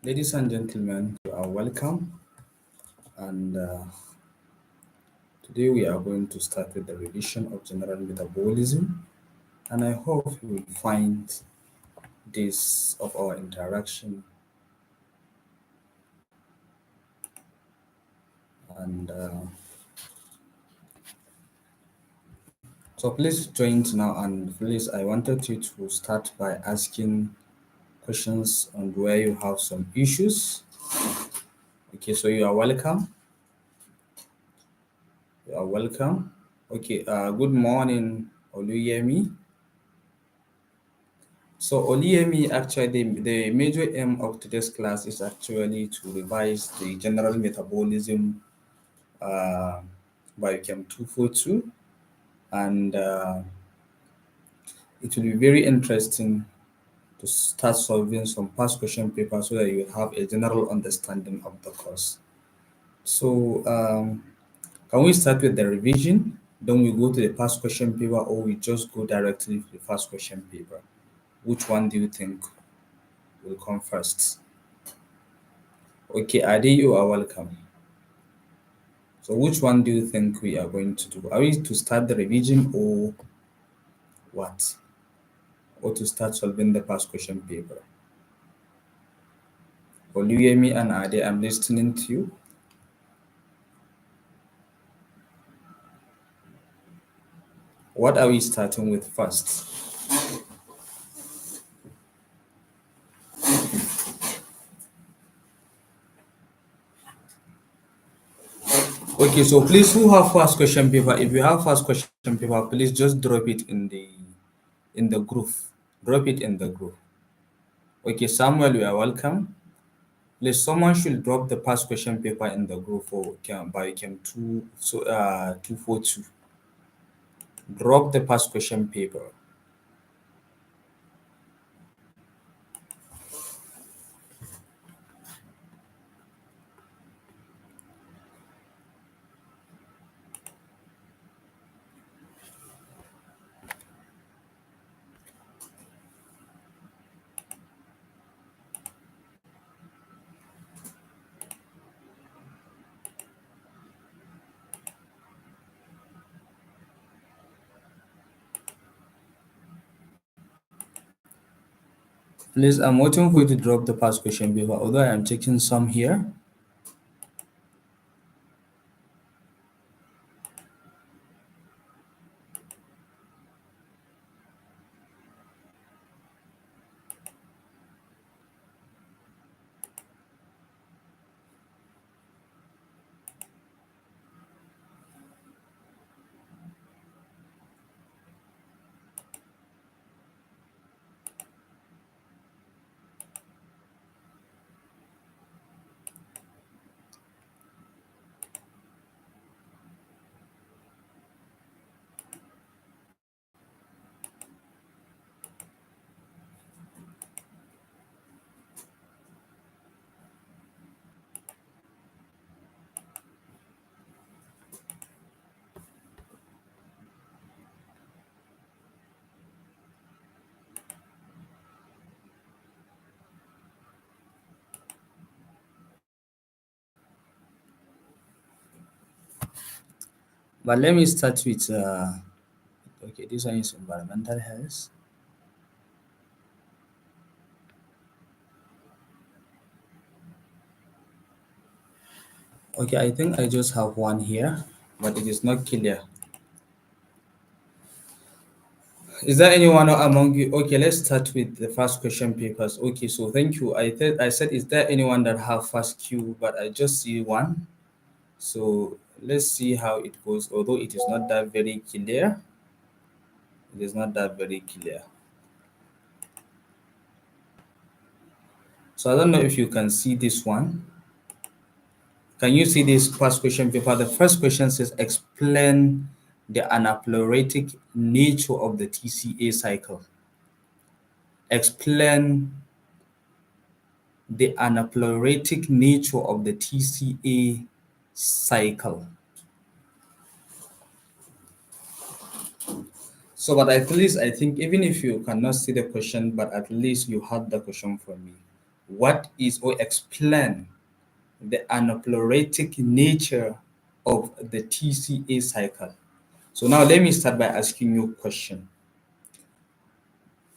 Ladies and gentlemen, you are welcome. And today we are going to start with the revision of general metabolism. And I hope you will find this of our interaction. And so please join now. And please, I wanted you to start by asking questions on where you have some issues. Okay, so you are welcome. You are welcome. Okay, good morning, Oluyemi. So Oliemi, actually, the major aim of today's class is actually to revise the general metabolism uh, biochem 242, and it will be very interesting to start solving some past question papers so that you have a general understanding of the course. So can we start with the revision? Then we go to the past question paper, or we just go directly to the first question paper? Which one do you think will come first? Okay, Adi, you are welcome. So which one do you think we are going to do? Are we to start the revision or what? Or to start solving the past question paper? Oluyemi and Ade, I'm listening to you. What are we starting with first? Okay, so please, who have first question paper? If you have first question paper, please just drop it in the group. Drop it in the group. Okay, Samuel, you are welcome. Please, someone should drop the past question paper in the group for Biochem 242. Drop the past question paper. Please, I'm waiting for you to drop the past question paper, although I am checking some here. But let me start with, okay, this one is environmental health. Okay, I think I just have one here, but it is not clear. Is there anyone among you? Okay, let's start with the first question papers. Okay, so thank you. I said, is there anyone that have first queue? But I just see one. So let's see how it goes. Although it is not that very clear, it is not that very clear. So I don't know if you can see this one. Can you see this first question paper? The first question says, explain the anaplerotic nature of the TCA cycle. Explain the anaplerotic nature of the TCA cycle. So, but at least I think even if you cannot see the question, but at least you had the question from me. What is, or explain the anaplerotic nature of the TCA cycle? So now let me start by asking you a question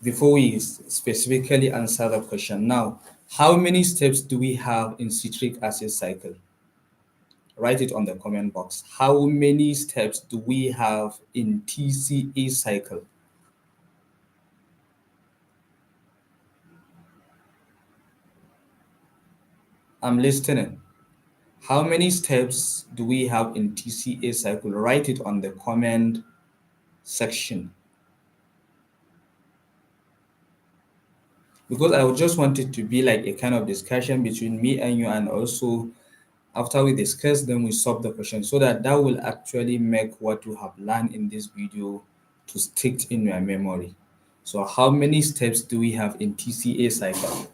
before we specifically answer the question. Now, how many steps do we have in citric acid cycle? Write it on the comment box. How many steps do we have in TCA cycle? I'm listening. How many steps do we have in TCA cycle? Write it on the comment section. Because I would just want it to be like a kind of discussion between me and you, and also after we discuss, then we solve the question, so that that will actually make what you have learned in this video to stick in your memory. So how many steps do we have in TCA cycle?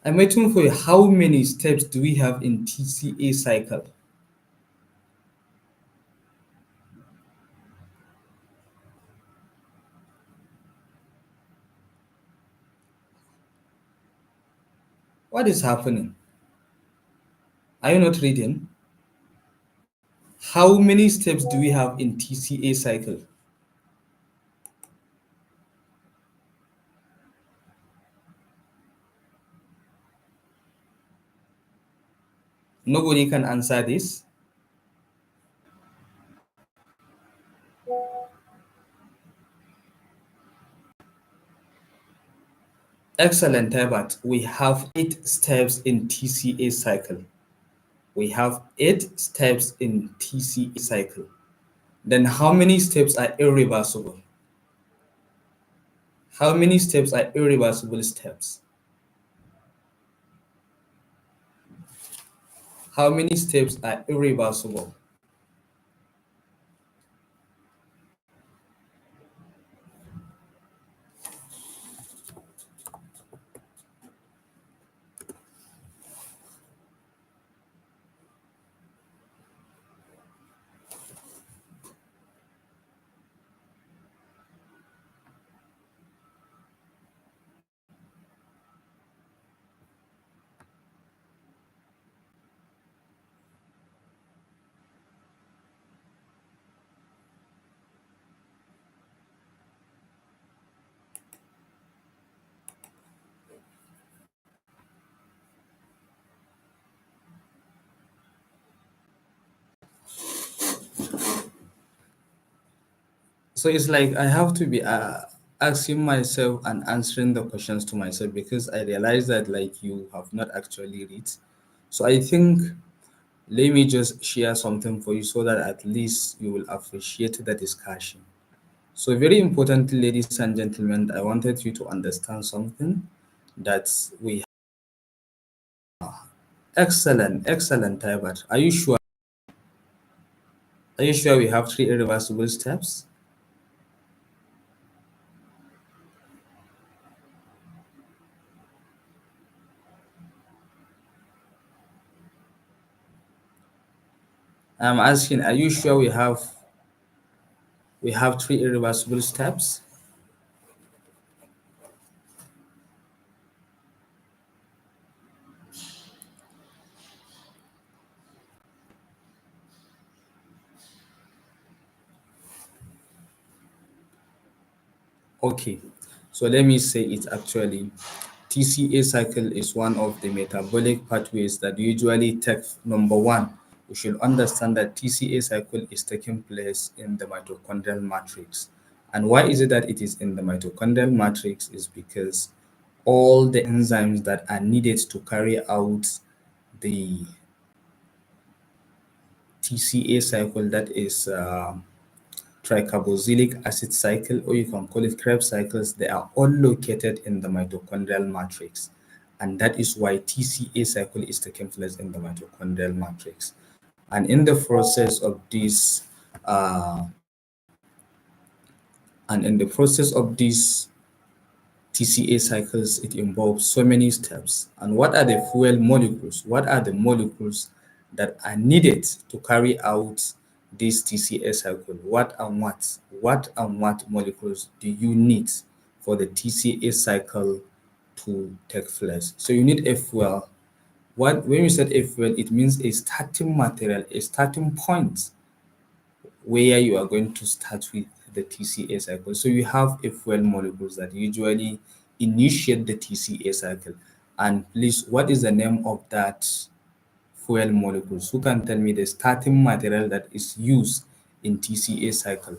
I'm waiting for you. How many steps do we have in TCA cycle? What is happening? Are you not reading? How many steps do we have in TCA cycle? Nobody can answer this. Excellent, Herbert. We have 8 steps in TCA cycle. We have 8 steps in TCA cycle. Then how many steps are irreversible? How many steps are irreversible steps? How many steps are irreversible? So it's like I have to be asking myself and answering the questions to myself, because I realize that like you have not actually read. So I think let me just share something for you so that at least you will appreciate the discussion. So very importantly, ladies and gentlemen, I wanted you to understand something that we excellent, excellent, Tybert. Are you sure? Are you sure we have 3 irreversible steps? I'm asking, are you sure we have 3 irreversible steps? Okay, so let me say it actually. TCA cycle is one of the metabolic pathways that usually take number one. We should understand that TCA cycle is taking place in the mitochondrial matrix. And why is it that it is in the mitochondrial matrix? Is because all the enzymes that are needed to carry out the TCA cycle, that is tricarboxylic acid cycle, or you can call it Krebs cycles, they are all located in the mitochondrial matrix. And that is why TCA cycle is taking place in the mitochondrial matrix. And in the process of this And in the process of these TCA cycles, it involves so many steps. And what are the fuel molecules? What are the molecules that are needed to carry out this TCA cycle? What molecules do you need for the TCA cycle to take place? So you need a fuel. When you said a fuel, it means a starting material, a starting point where you are going to start with the TCA cycle. So you have a fuel molecules that usually initiate the TCA cycle. And please, what is the name of that fuel molecules? Who can tell me the starting material that is used in TCA cycle?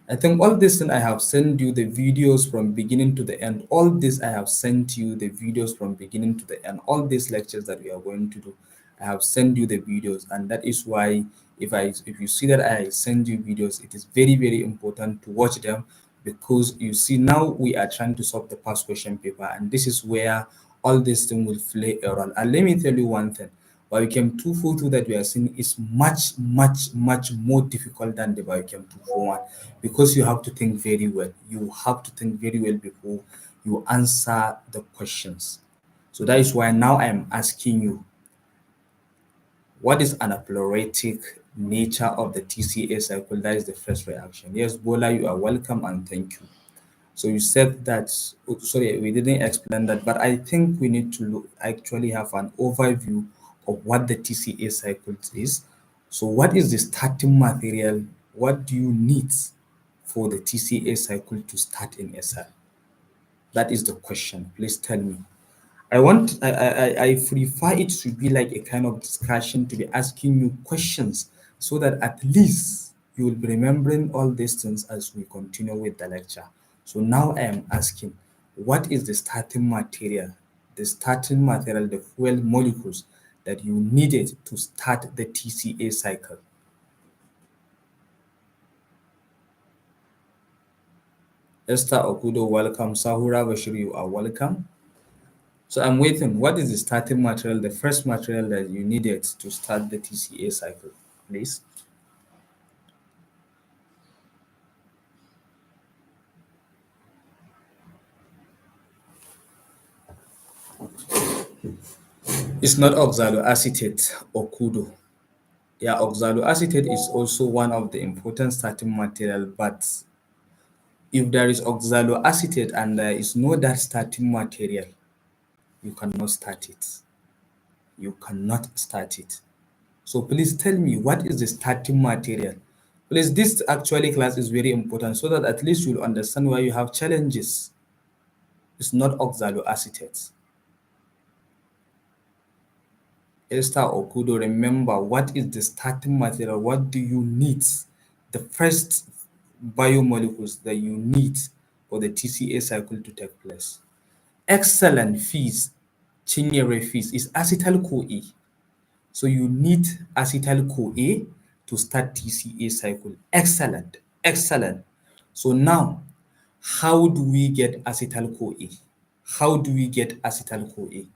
I think all this and I have sent you the videos from beginning to the end. All this I have sent you the videos from beginning to the end. All these lectures that we are going to do, I have sent you the videos, and that is why if you see that I send you videos, it is very important to watch them, because you see now we are trying to solve the past question paper, and this is where all this thing will play a role. And let me tell you one thing. Biochem 242 that we are seeing is much more difficult than the Biochem 241, because you have to think very well. You have to think very well before you answer the questions. So that is why now I am asking you, what is anaplerotic nature of the TCA cycle? That is the first reaction. Yes, Bola, you are welcome and thank you. So you said that, oh, sorry, we didn't explain that, but I think we need to actually have an overview of what the TCA cycle is. So what is the starting material? What do you need for the TCA cycle to start in SL? That is the question. Please tell me. I prefer it to be like a kind of discussion, to be asking you questions, so that at least you will be remembering all these things as we continue with the lecture. So now I am asking, what is the starting material? The starting material, the fuel molecules that you needed to start the TCA cycle. Esther Okudo, welcome. Sahura Bashir, you are welcome. So I'm waiting. What is the starting material, the first material that you needed to start the TCA cycle, please? It's not oxaloacetate or kudo. Yeah, oxaloacetate is also one of the important starting material, but if there is oxaloacetate and there is no that starting material, you cannot start it. You cannot start it. So please tell me, what is the starting material? Please, this actually class is very important, so that at least you'll understand why you have challenges. It's not oxaloacetate. Esther Okudo, remember, what is the starting material? What do you need? The first biomolecules that you need for the TCA cycle to take place. Excellent fees, Chinyere fees is acetyl-CoA. So you need acetyl-CoA to start TCA cycle. Excellent, excellent. So now, how do we get acetyl-CoA? How do we get acetyl-CoA?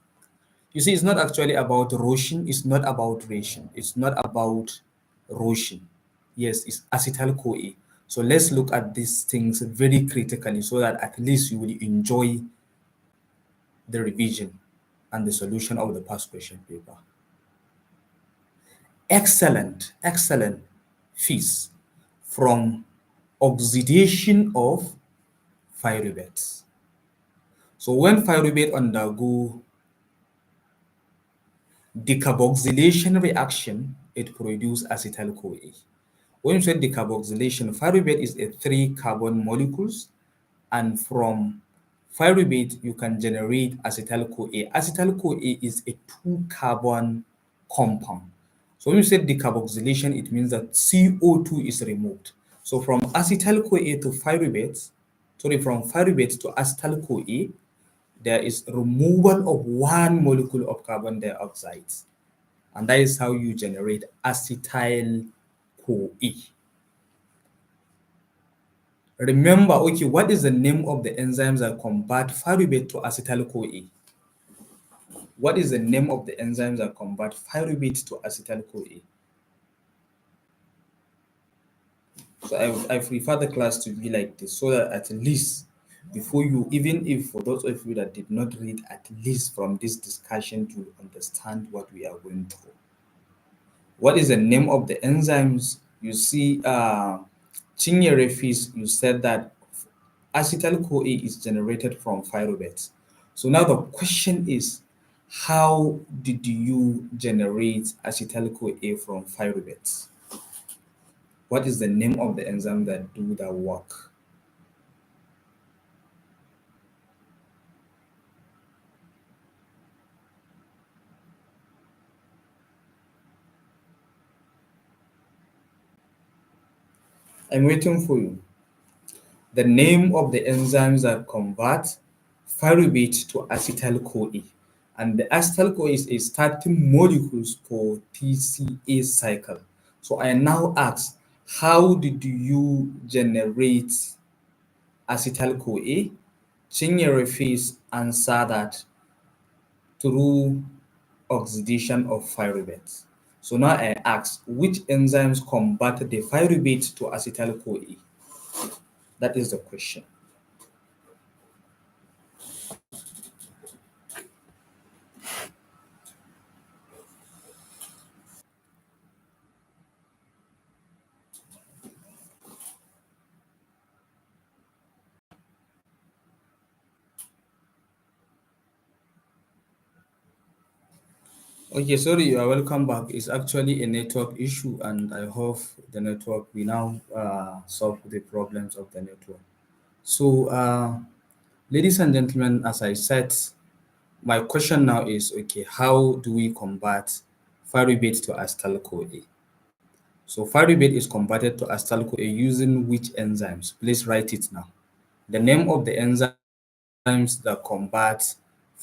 You see, it's not actually about Roshin, it's not about ration, it's not about Roshin. Yes, it's acetyl-CoA. So let's look at these things very critically, so that at least you will enjoy the revision and the solution of the past question paper. Excellent, excellent fees from oxidation of pyruvates. So when pyruvate undergo decarboxylation reaction, it produces acetyl-CoA. When you say decarboxylation, pyruvate is a 3 carbon molecules, and from pyruvate you can generate acetyl-CoA. Acetyl-CoA is a 2 carbon compound. So when you say decarboxylation, it means that CO2 is removed. So from acetyl-CoA to pyruvate, from pyruvate to acetyl-CoA, there is removal of 1 molecule of carbon dioxide. And that is how you generate acetyl-CoA. Remember, okay, what is the name of the enzymes that convert pyruvate to acetyl-CoA? What is the name of the enzymes that convert pyruvate to acetyl-CoA? So I prefer the class to be like this so that at least before you, even if for those of you that did not read, at least from this discussion to understand what we are going through. What is the name of the enzymes? You see, Chinyere, you said that acetyl-CoA is generated from pyruvates. So now the question is, how did you generate acetyl-CoA from pyruvates? What is the name of the enzyme that do that work? I'm waiting for you. The name of the enzymes that convert pyruvate to acetyl-CoA. And the acetyl-CoA is a starting molecules for TCA cycle. So I now ask, how did you generate acetyl-CoA? Chinyere answer that through oxidation of pyruvate. So now I ask, which enzymes convert the pyruvate to acetyl-CoA? That is the question. Okay, sorry, you are welcome back. It's actually a network issue, and I hope the network we now solve the problems of the network. So, ladies and gentlemen, as I said, my question now is okay, how do we convert pyruvate to acetyl-CoA? So, pyruvate is converted to acetyl-CoA using which enzymes? Please write it now. The name of the enzymes that convert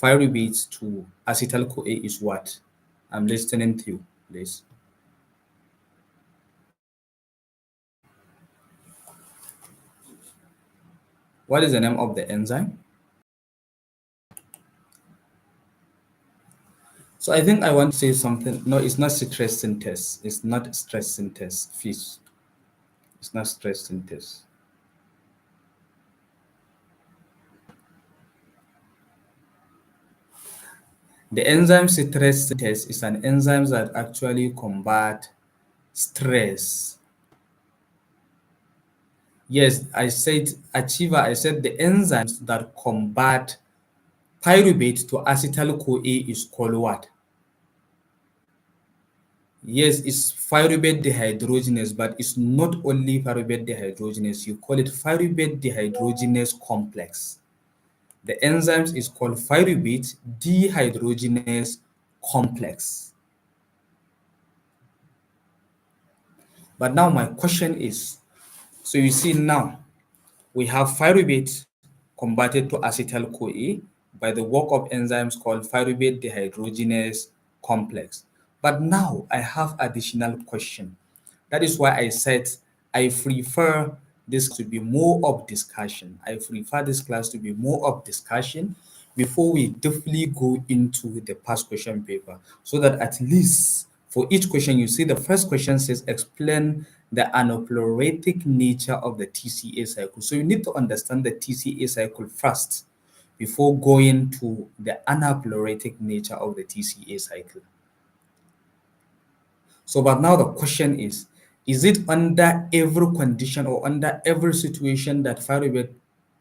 pyruvate to acetyl-CoA is what? I'm listening to you, please. What is the name of the enzyme? So I think I want to say something. No, it's not stress synthase. It's not stress synthase. Fish. It's not stress synthase. The enzyme stress synthase is an enzyme that actually combat stress. Yes, I said achiever. I said the enzymes that combat pyruvate to acetyl-CoA is called what? Yes, it's pyruvate dehydrogenase, but it's not only pyruvate dehydrogenase. You call it pyruvate dehydrogenase complex. The enzymes is called pyruvate dehydrogenase complex. But now my question is, so you see now we have pyruvate converted to acetyl-CoA by the work of enzymes called pyruvate dehydrogenase complex. But now I have additional question. That is why I said I prefer this to be more of discussion. I prefer this class to be more of discussion before we deeply go into the past question paper, so that at least for each question, you see the first question says explain the anaplerotic nature of the TCA cycle. So you need to understand the TCA cycle first before going to the anaplerotic nature of the TCA cycle. So, but now the question is it under every condition or under every situation that pyruvate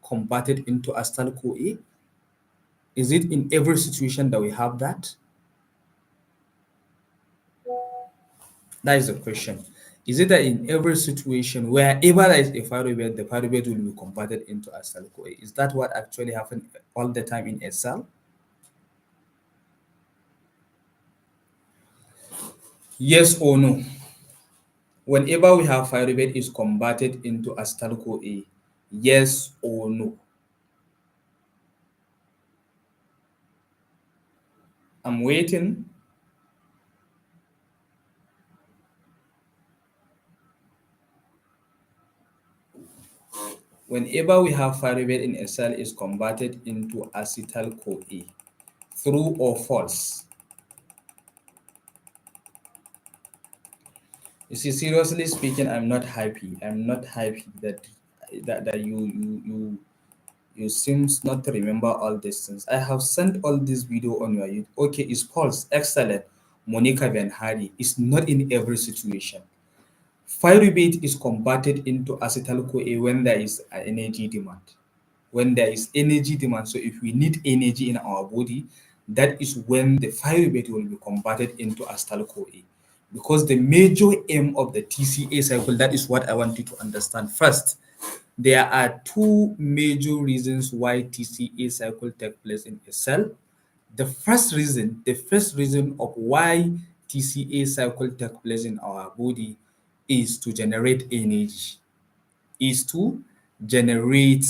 converted into acetyl-CoA? Is it in every situation that we have that? That is the question. Is it that in every situation, wherever there is a pyruvate, the pyruvate will be converted into acetyl-CoA? Is that what actually happens all the time in a cell? Yes or no? Whenever we have pyruvate is converted into acetyl-CoA, yes or no? I'm waiting. Whenever we have pyruvate in a cell is converted into acetyl-CoA, true or false? You see, seriously speaking, I'm not happy. I'm not happy that you seems not to remember all these things. I have sent all this video on your YouTube. Okay, it's Pulse, excellent. Monica Van Hardy is not in every situation. Pyruvate is converted into acetyl-CoA when there is an energy demand. When there is energy demand, so if we need energy in our body, that is when the pyruvate will be converted into acetyl-CoA. Because the major aim of the TCA cycle, that is what I want you to understand. First, there are two major reasons why TCA cycle takes place in a cell. The first reason of why TCA cycle takes place in our body is to generate energy. Is to generate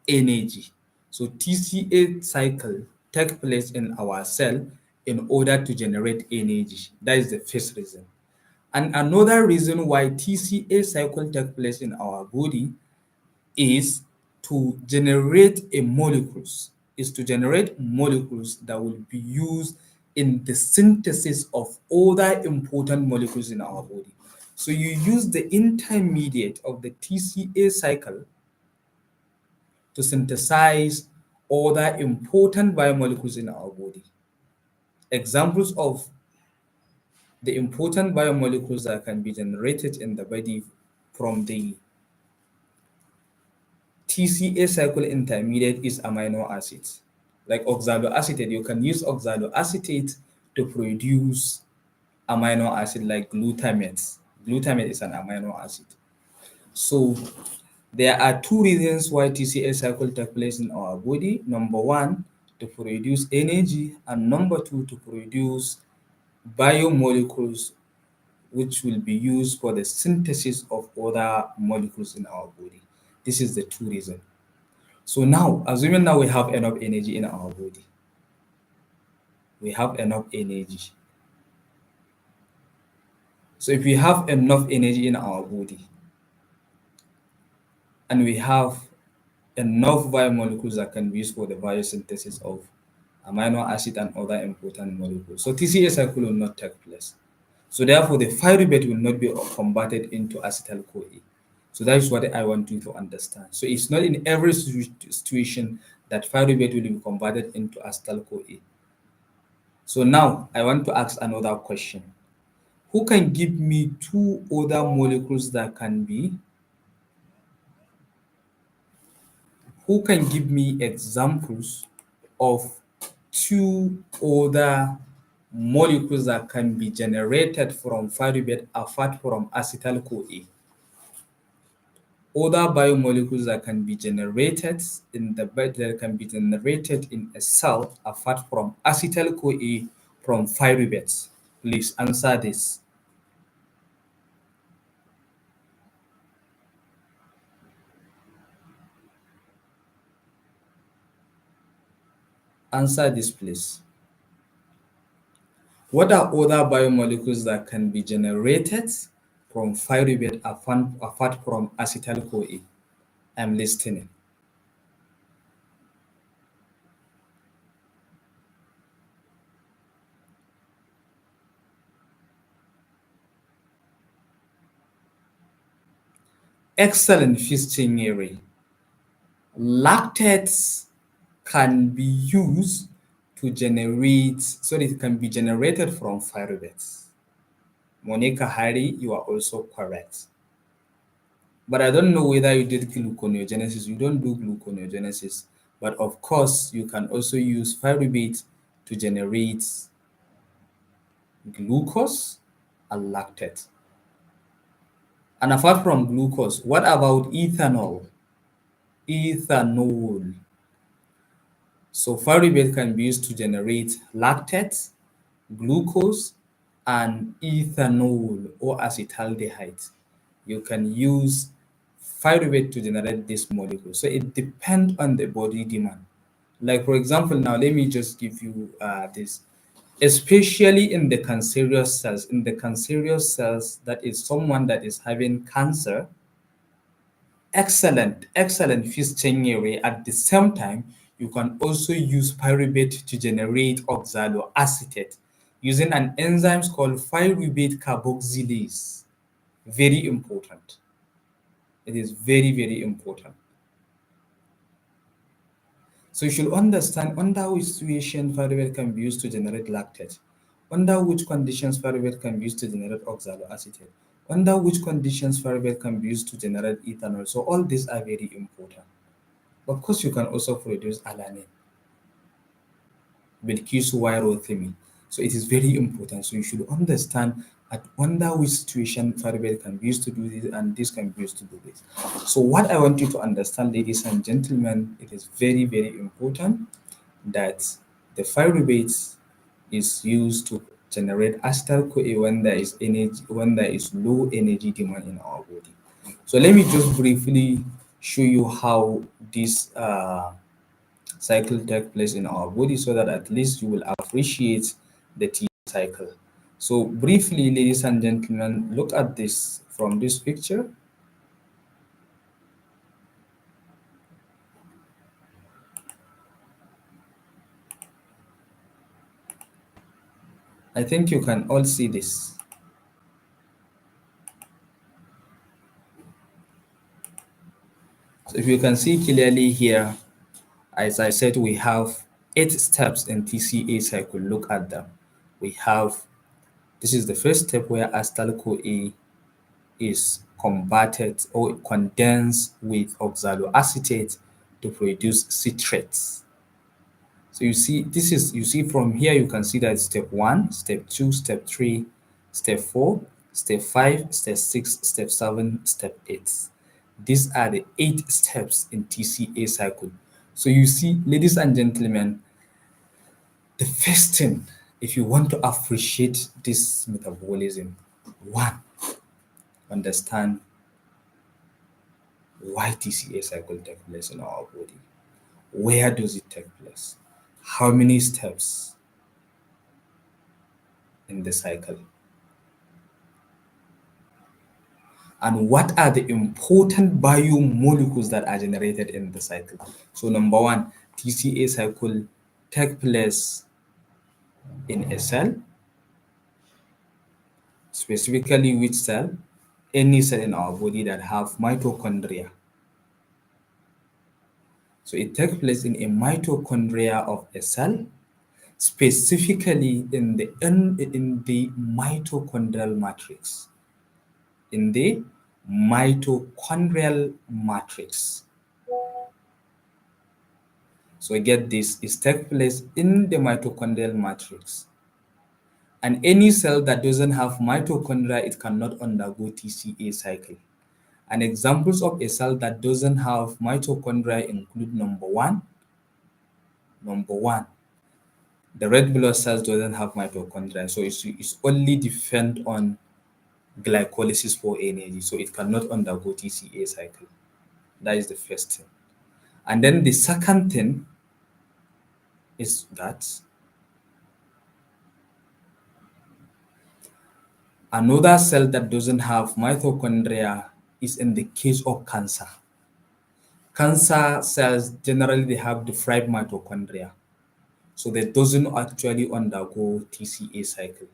energy. So TCA cycle takes place in our cell in order to generate energy. That is the first reason. And another reason why TCA cycle takes place in our body is to generate a molecules is to generate molecules that will be used in the synthesis of other important molecules in our body. So you use the intermediate of the TCA cycle to synthesize other important biomolecules in our body. Examples of the important biomolecules that can be generated in the body from the TCA cycle intermediate is amino acids. Like oxaloacetate, you can use oxaloacetate to produce amino acid like glutamate. Glutamate is an amino acid. So there are two reasons why TCA cycle takes place in our body. Number one, to produce energy, and number two, to produce biomolecules which will be used for the synthesis of other molecules in our body. This is the two reasons. So now, assuming now we have enough energy in our body, we have enough energy. So if we have enough energy in our body and we have enough biomolecules that can be used for the biosynthesis of amino acid and other important molecules, so TCA cycle will not take place. So therefore, the pyruvate will not be converted into acetyl-CoA. So that is what I want you to understand. So it's not in every situation that pyruvate will be converted into acetyl-CoA. So now I want to ask another question. Who can give me two other molecules that can be? Who can give me examples of two other molecules that can be generated from pyruvate apart from acetyl-CoA? Other biomolecules that can be generated in the bed that can be generated in a cell apart from acetyl-CoA from pyruvate. Please answer this. Answer this, please. What are other biomolecules that can be generated from pyruvate apart from acetyl-CoA? I'm listening. Excellent fisting area. Lactates can be used to generate, so it can be generated from pyruvate. Monica Hari, you are also correct. But I don't know whether you did gluconeogenesis. You don't do gluconeogenesis. But of course, you can also use pyruvate to generate glucose and lactate. And apart from glucose, what about ethanol? Ethanol. So pyruvate can be used to generate lactate, glucose, and ethanol or acetaldehyde. You can use pyruvate to generate this molecule. So it depends on the body demand. Like for example, now let me just give you this. Especially in the cancerous cells, that is someone that is having cancer, excellent fisting area. At the same time, you can also use pyruvate to generate oxaloacetate using an enzyme called pyruvate carboxylase. Very important. It is very, very important. So you should understand under which situation pyruvate can be used to generate lactate, under which conditions pyruvate can be used to generate oxaloacetate, under which conditions pyruvate can be used to generate ethanol. So all these are very important. Of course, you can also produce alanine, Bilkisu Wairotimi. So it is very important. So you should understand at under which situation pyruvate can be used to do this and this can be used to do this. So what I want you to understand, ladies and gentlemen, it is very, very important that the pyruvate is used to generate acetyl CoA when there is energy, when there is low energy demand in our body. So let me just briefly show you how this cycle take place in our body so that at least you will appreciate the T cycle. So briefly, ladies and gentlemen, look at this from this picture. I think you can all see this. So if you can see clearly here, as I said, we have 8 steps in TCA cycle. Look at them. We have, this is the first step where acetyl CoA is converted or condensed with oxaloacetate to produce citrates. So you see, this is, you see from here, you can see that step 1, step 2, step 3, step 4, step 5, step 6, step 7, step 8. These are the 8 steps in TCA cycle. So you see, ladies and gentlemen, the first thing, if you want to appreciate this metabolism, one, understand why TCA cycle takes place in our body. Where does it take place? How many steps in the cycle? And what are the important biomolecules that are generated in the cycle? So number one, TCA cycle take place in a cell, specifically which cell? Any cell in our body that have mitochondria. So it takes place in a mitochondria of a cell, specifically in the mitochondrial matrix. In the mitochondrial matrix. So get this, is take place in the mitochondrial matrix. And any cell that doesn't have mitochondria, it cannot undergo TCA cycle. And examples of a cell that doesn't have mitochondria include number one, the red blood cells doesn't have mitochondria, so it's only depend on glycolysis for energy, so it cannot undergo TCA cycle. That is the first thing. And then the second thing is that another cell that doesn't have mitochondria is in the case of cancer. Cancer cells generally they have deprived mitochondria, so they doesn't actually undergo TCA cycle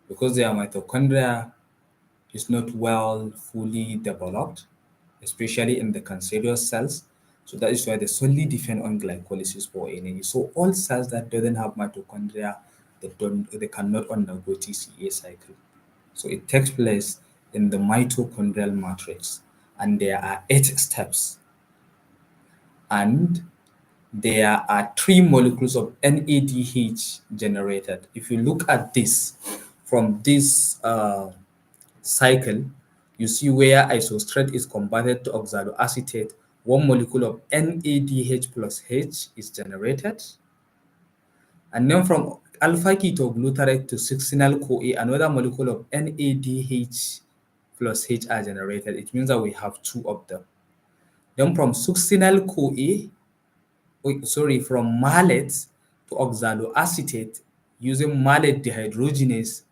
because their mitochondria is not well fully developed, especially in the cancerous cells. So that is why they solely depend on glycolysis for energy. So all cells that doesn't have mitochondria, they cannot undergo TCA cycle. So it takes place in the mitochondrial matrix, and there are 8 steps. And there are 3 molecules of NADH generated. If you look at this from this cycle, you see where isostrate is converted to oxaloacetate, 1 molecule of NADH plus H is generated. And then from alpha ketoglutarate to succinyl CoA, another molecule of NADH plus H are generated. It means that we have 2 of them. Then from succinyl CoA, from malate to oxaloacetate, using malate dehydrogenase,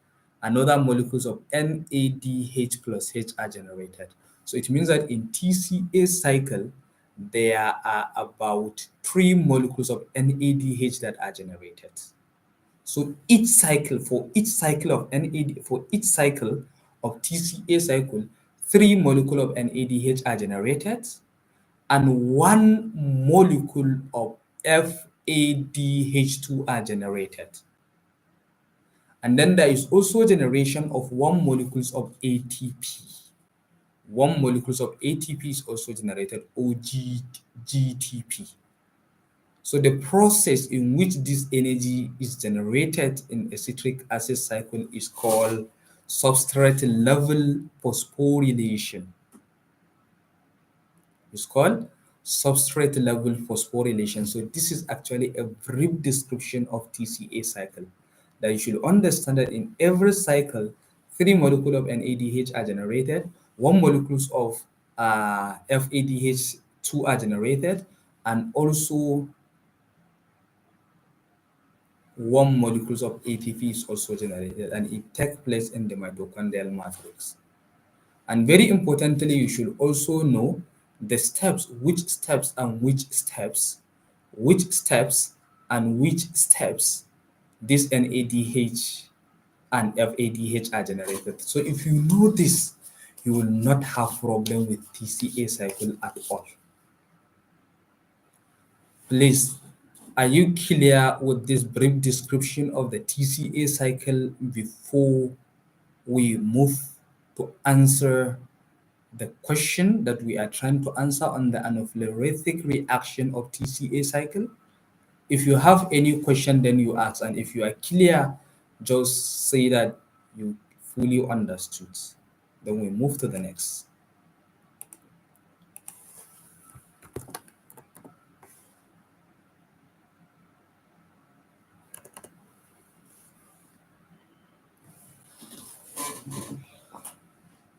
another molecules of NADH plus H are generated. So it means that in TCA cycle, there are about 3 molecules of NADH that are generated. So each cycle, for each cycle of TCA cycle, 3 molecules of NADH are generated and 1 molecule of FADH2 are generated. And then there is also generation of 1 molecules of ATP. 1 molecules of ATP is also generated, or GTP. So the process in which this energy is generated in a citric acid cycle is called substrate level phosphorylation. It's called substrate level phosphorylation. So this is actually a brief description of TCA cycle. That you should understand that in every cycle, 3 molecules of NADH are generated, 1 molecules of FADH2 are generated, and also 1 molecules of ATP is also generated, and it takes place in the mitochondrial matrix. And very importantly, you should also know the steps, which steps and which steps, which steps and which steps this NADH and FADH are generated. So if you know this, you will not have problem with TCA cycle at all. Please, are you clear with this brief description of the TCA cycle before we move to answer the question that we are trying to answer on the anaplerotic reaction of TCA cycle? If you have any question, then you ask, and if you are clear, just say that you fully understood. Then we move to the next.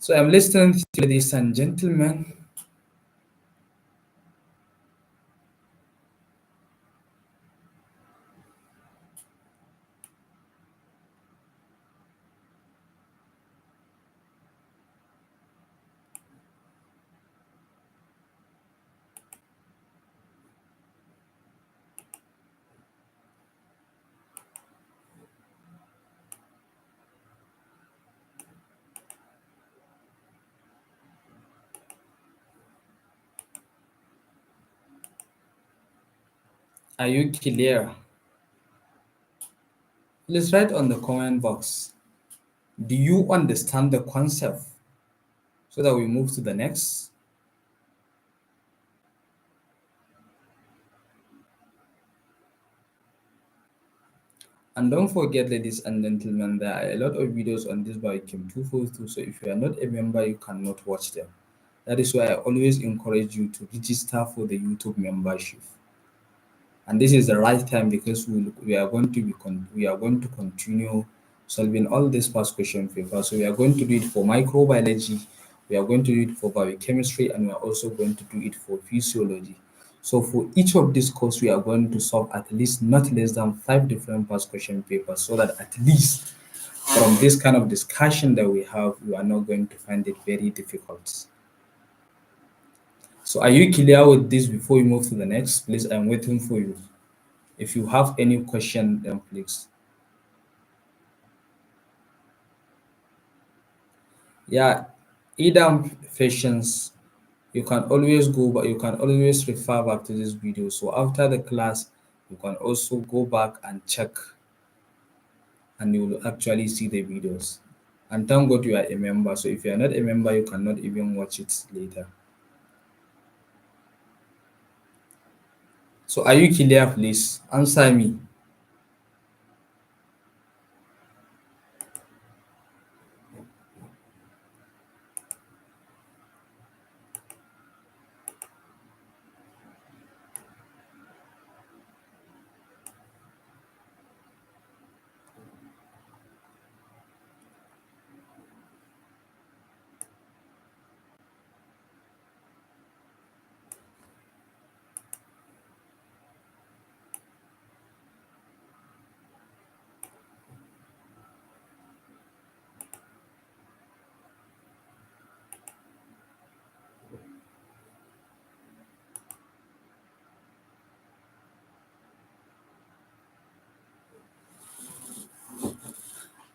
So I'm listening to you, ladies and gentlemen. Are you clear? Please write on the comment box. Do you understand the concept? So that we move to the next. And don't forget, ladies and gentlemen, there are a lot of videos on this Biochem 242. So if you are not a member, you cannot watch them. That is why I always encourage you to register for the YouTube membership. And this is the right time because we are going to we are going to continue solving all these past question papers. So we are going to do it for microbiology, we are going to do it for biochemistry, and we are also going to do it for physiology. So for each of these courses, we are going to solve at least not less than 5 different past question papers, so that at least from this kind of discussion that we have, you are not going to find it very difficult. So are you clear with this before we move to the next? Please, I'm waiting for you. If you have any question, then please. Yeah, either patients, you can always go, but you can always refer back to this video. So after the class, you can also go back and check, and you will actually see the videos. And thank God you are a member. So if you are not a member, you cannot even watch it later. So are you clear, please? Answer me.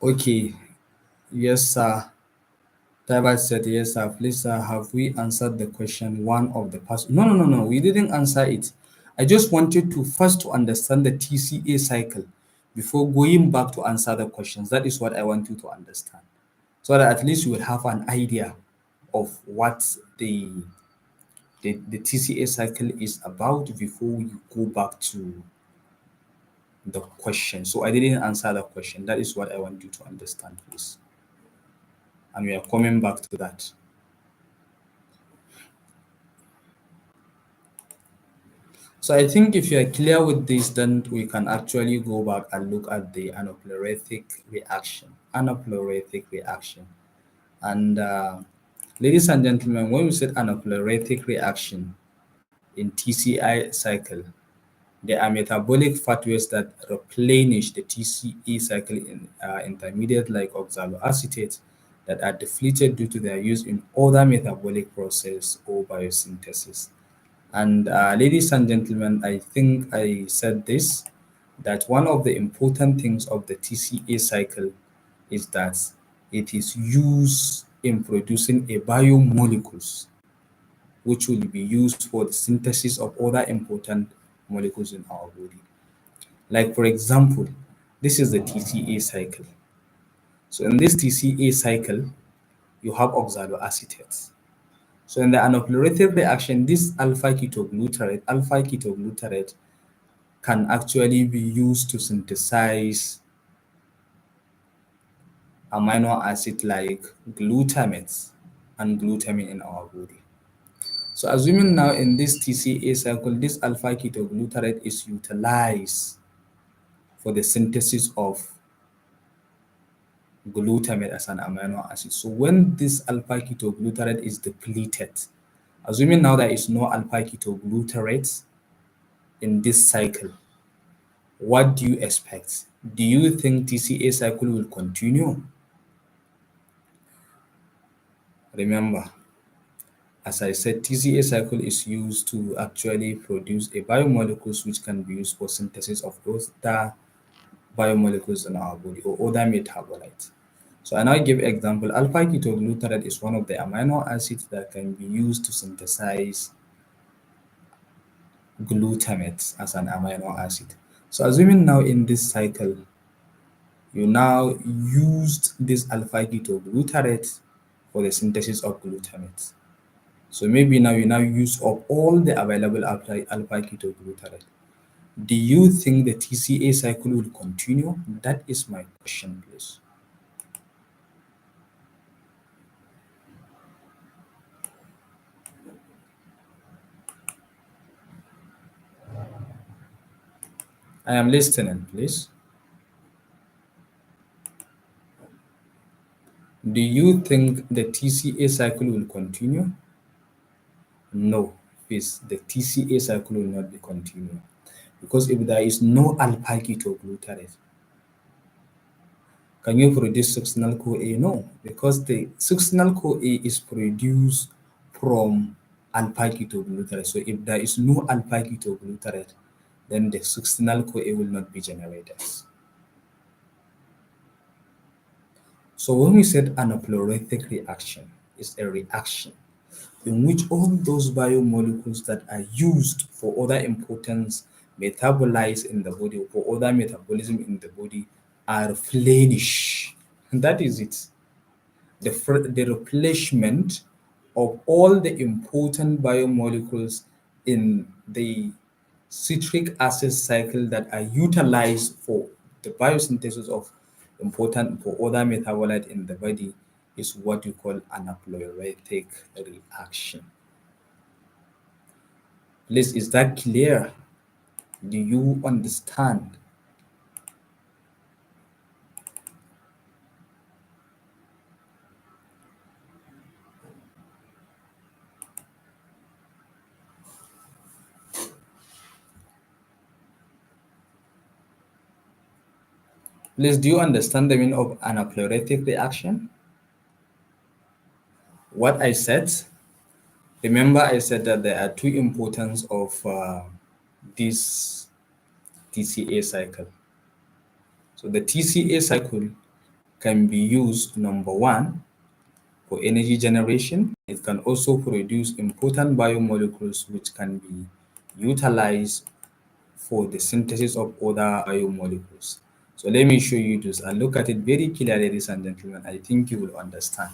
Okay. Yes, sir. Taibat said, yes, sir. Please, sir, have we answered the question one of the past? No, no, no, no. We didn't answer it. I just wanted to first to understand the TCA cycle before going back to answer the questions. That is what I want you to understand. So that at least you will have an idea of what the TCA cycle is about before you go back to the question. So I didn't answer the question. That is what I want you to understand, please. And we are coming back to that. So I think if you are clear with this, then we can actually go back and look at the anaplerotic reaction. Anaplerotic reaction. And ladies and gentlemen, when we said anaplerotic reaction in TCI cycle, there are metabolic pathways that replenish the TCE cycle in intermediate like oxaloacetate that are depleted due to their use in other metabolic process or biosynthesis. And ladies and gentlemen, I think I said this that one of the important things of the TCA cycle is that it is used in producing a biomolecules which will be used for the synthesis of other important molecules in our body. Like, for example, this is the TCA cycle. So, in this TCA cycle, you have oxaloacetate. So, in the anaplerotic reaction, this alpha ketoglutarate can actually be used to synthesize amino acid like glutamate and glutamine in our body. So assuming now in this TCA cycle, this alpha ketoglutarate is utilized for the synthesis of glutamate as an amino acid. So when this alpha ketoglutarate is depleted, assuming now there is no alpha ketoglutarate in this cycle, what do you expect? Do you think TCA cycle will continue? Remember, as I said, TCA cycle is used to actually produce a biomolecules which can be used for synthesis of other biomolecules in our body or other metabolites. So I now give example, alpha ketoglutarate is one of the amino acids that can be used to synthesize glutamate as an amino acid. So assuming now in this cycle, you now used this alpha ketoglutarate for the synthesis of glutamate. So maybe now you now use up all the available alpha ketoglutarate. Do you think the TCA cycle will continue? That is my question, please. I am listening, please. Do you think the TCA cycle will continue? No, please. The TCA cycle will not be continuing because if there is no alpha ketoglutarate, can you produce succinyl CoA? No, because the succinyl CoA is produced from alpha ketoglutarate. So if there is no alpha ketoglutarate, then the succinyl CoA will not be generated. So when we said anaplerotic reaction, is a reaction in which all those biomolecules that are used for other importance metabolized in the body, for other metabolism in the body, are replenished. And that is it. The replacement of all the important biomolecules in the citric acid cycle that are utilized for the biosynthesis of important for other metabolite in the body is what you call anaplerotic reaction. Please, is that clear? Do you understand? Please, do you understand the meaning of anaplerotic reaction? What I said, remember I said that there are two importance of this TCA cycle. So the TCA cycle can be used, number one, for energy generation. It can also produce important biomolecules which can be utilized for the synthesis of other biomolecules. So let me show you this and look at it very clearly, ladies and gentlemen. I think you will understand.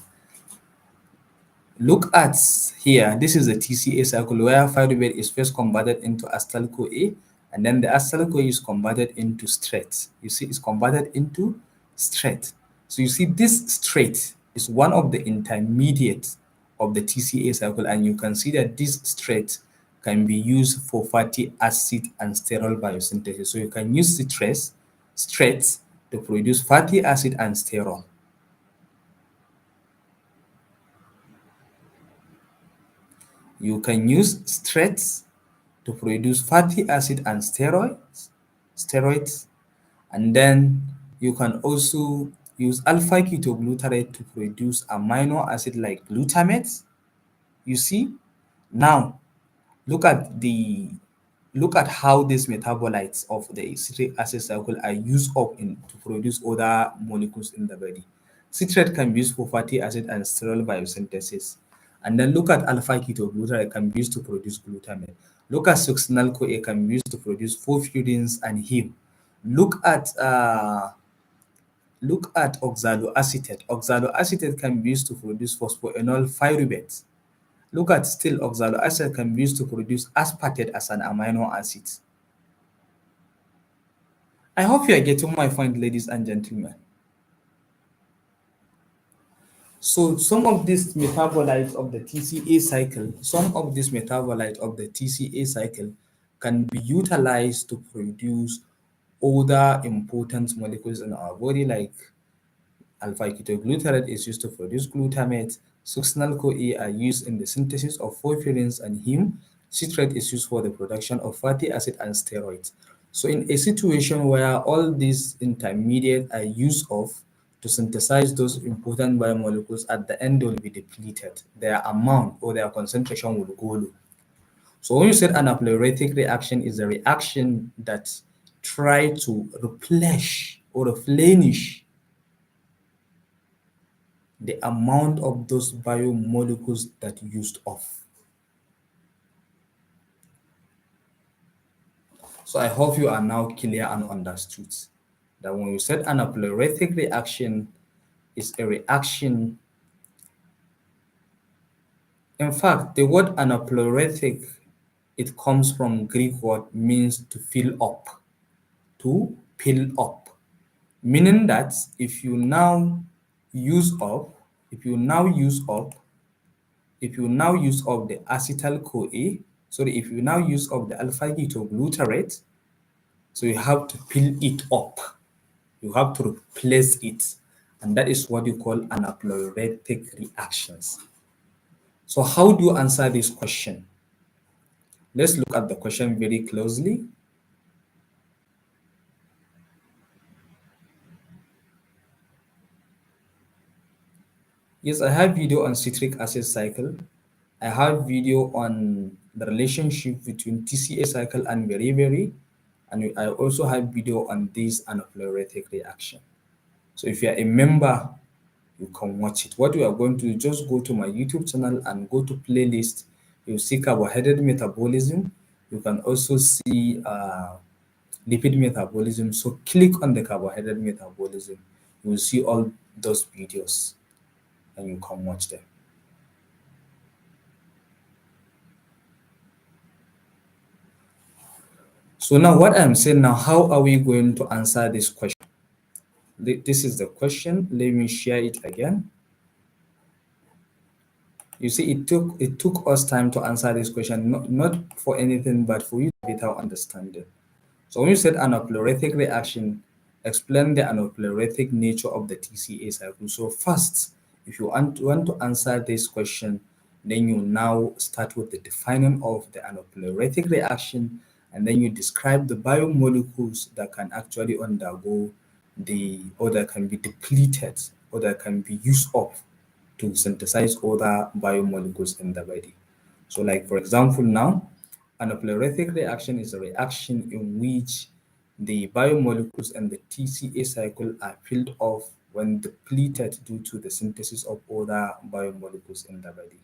Look at here, this is a TCA cycle where pyruvate is first converted into acetyl CoA, and then the acetyl CoA is converted into straight. You see, it's converted into straight. So you see, this straight is one of the intermediates of the TCA cycle, and you can see that this straight can be used for fatty acid and sterol biosynthesis. So you can use citrate straight to produce fatty acid and sterol. You can use straights to produce fatty acid and steroids, and then you can also use alpha ketoglutarate to produce amino acid like glutamate. You see, now look at how these metabolites of the citric acid cycle are used up to produce other molecules in the body. Citrate can be used for fatty acid and sterol biosynthesis. And then look at alpha ketoglutarate can be used to produce glutamate. Look at succinyl CoA can be used to produce porphyrins and heme. Look at oxaloacetate. Oxaloacetate can be used to produce phosphoenol pyruvate. Look at still oxaloacetate can be used to produce aspartate as an amino acid. I hope you are getting my point, ladies and gentlemen. So some of these metabolites of the TCA cycle, can be utilized to produce other important molecules in our body, like alpha ketoglutarate is used to produce glutamate, succinyl CoA are used in the synthesis of porphyrins and heme, citrate is used for the production of fatty acid and steroids. So in a situation where all these intermediate are used of to synthesize those important biomolecules, at the end they will be depleted. Their amount or their concentration will go low. So when you said anaplerotic reaction is a reaction that try to replenish or replenish the amount of those biomolecules that used off. So I hope you are now clear and understood that when you said anaplerotic reaction is a reaction. In fact, the word anaplerotic, it comes from Greek word means to fill up, meaning that if you now use up the acetyl CoA, sorry, if you now use up the alpha ketoglutarate, so you have to fill it up. You have to replace it. And that is what you call anaplerotic reactions. So how do you answer this question? Let's look at the question very closely. Yes, I have video on citric acid cycle. I have video on the relationship between TCA cycle and beriberi, and I also have video on this anaplerotic reaction. So if you are a member, you can watch it. What we are going to do, just go to my YouTube channel and go to playlist. You see carbohydrate metabolism. You can also see lipid metabolism. So click on the carbohydrate metabolism. You will see all those videos and you can watch them. So now what I'm saying now, how are we going to answer this question? This is the question. Let me share it again. You see, it took us time to answer this question, not for anything, but for you to better understand it. So when you said anaplerotic reaction, explain the anaplerotic nature of the TCA cycle. So first, if you want to answer this question, then you now start with the defining of the anaplerotic reaction, and then you describe the biomolecules that can actually undergo or that can be depleted, or that can be used up to synthesize other biomolecules in the body. So like, for example, now, anaplerotic reaction is a reaction in which the biomolecules and the TCA cycle are filled off when depleted due to the synthesis of other biomolecules in the body.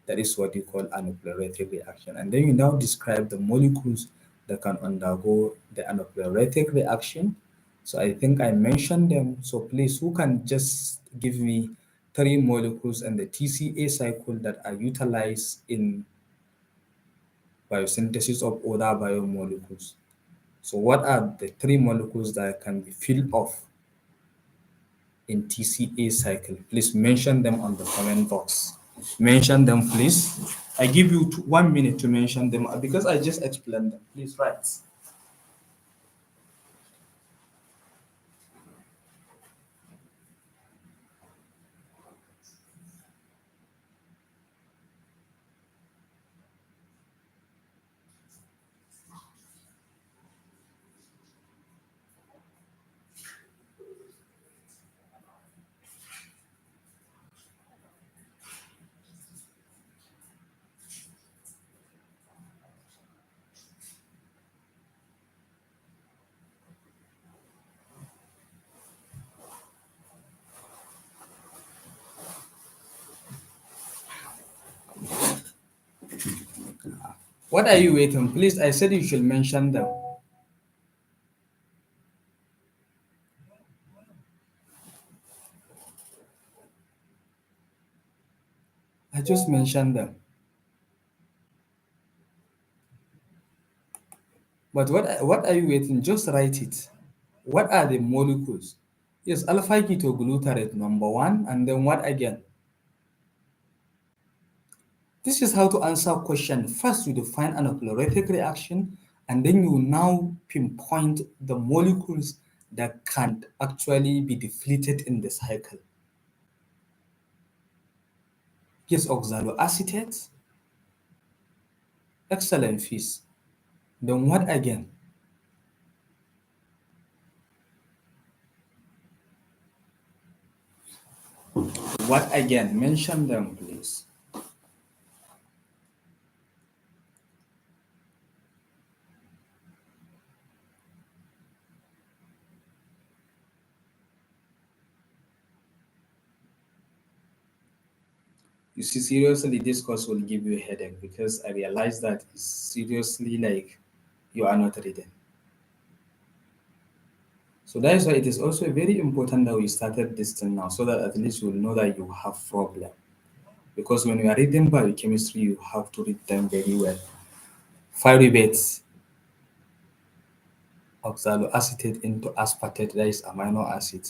That is what you call anaplerotic reaction. And then you now describe the molecules that can undergo the anaplerotic reaction. So I think I mentioned them. So please, who can just give me three molecules and the TCA cycle that are utilized in biosynthesis of other biomolecules? So what are the three molecules that can be filled off in TCA cycle? Please mention them on the comment box. Mention them, please. I give you 1 minute to mention them because I just explained them. Please write. What are you waiting? Please, I said you should mention them. I just mentioned them. But what are you waiting? Just write it. What are the molecules? Yes, alpha ketoglutarate number one, and then what again? This is how to answer question. First, you define an anaplerotic reaction, and then you now pinpoint the molecules that can actually be depleted in the cycle. Yes, oxaloacetate. Excellent, Fizz. Then what again? What again? Mention them, please. You see, seriously, this course will give you a headache because I realize that it's seriously like you are not reading. So that is why it is also very important that we started this thing now so that at least you will know that you have problem. Because when you are reading biochemistry, you have to read them very well. Pyruvates, oxaloacetate into aspartate, that is amino acid.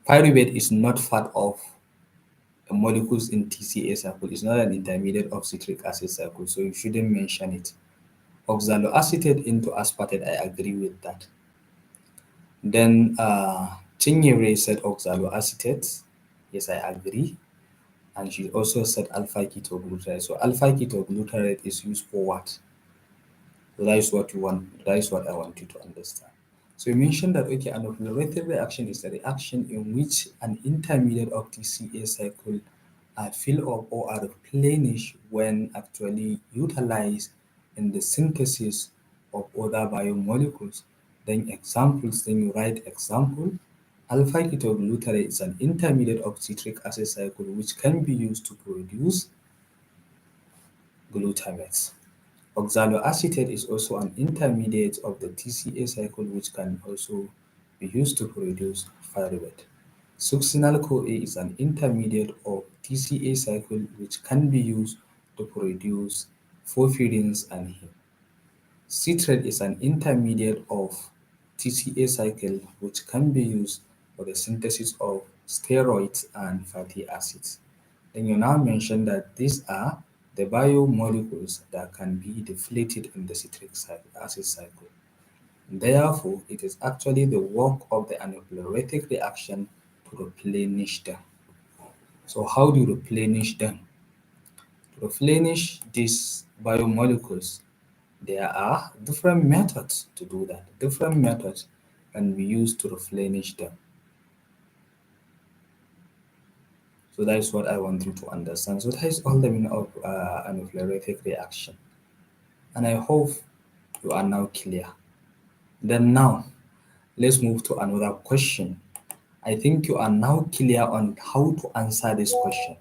Pyruvate is not part of the molecules in TCA cycle. It's not an intermediate of citric acid cycle, so you shouldn't mention it. Oxaloacetate into aspartate, I agree with that. Then Chinyere said oxaloacetate. Yes, I agree. And she also said alpha ketoglutarate. So alpha ketoglutarate is used for what? So that is what you want. That is what I want you to understand. So you mentioned that okay, an anaplerotic reaction is a reaction in which an intermediate of TCA cycle are filled up or are replenished when actually utilized in the synthesis of other biomolecules. Then examples, then you write example. Alpha ketoglutarate is an intermediate of citric acid cycle which can be used to produce glutamate. Oxaloacetate is also an intermediate of the TCA cycle which can also be used to produce pyruvate. Succinyl-CoA is an intermediate of TCA cycle which can be used to produce porphyrins and heme. Citrate is an intermediate of TCA cycle which can be used for the synthesis of steroids and fatty acids. Then you now mention that these are the biomolecules that can be deflated in the citric acid cycle. Therefore, it is actually the work of the anaplerotic reaction to replenish them. So how do you replenish them? To replenish these biomolecules, there are different methods to do that. Different methods can be used to replenish them. So that is what I want you to understand. So that is all the meaning of anaplerotic reaction. And I hope you are now clear. Then now, let's move to another question. I think you are now clear on how to answer this question.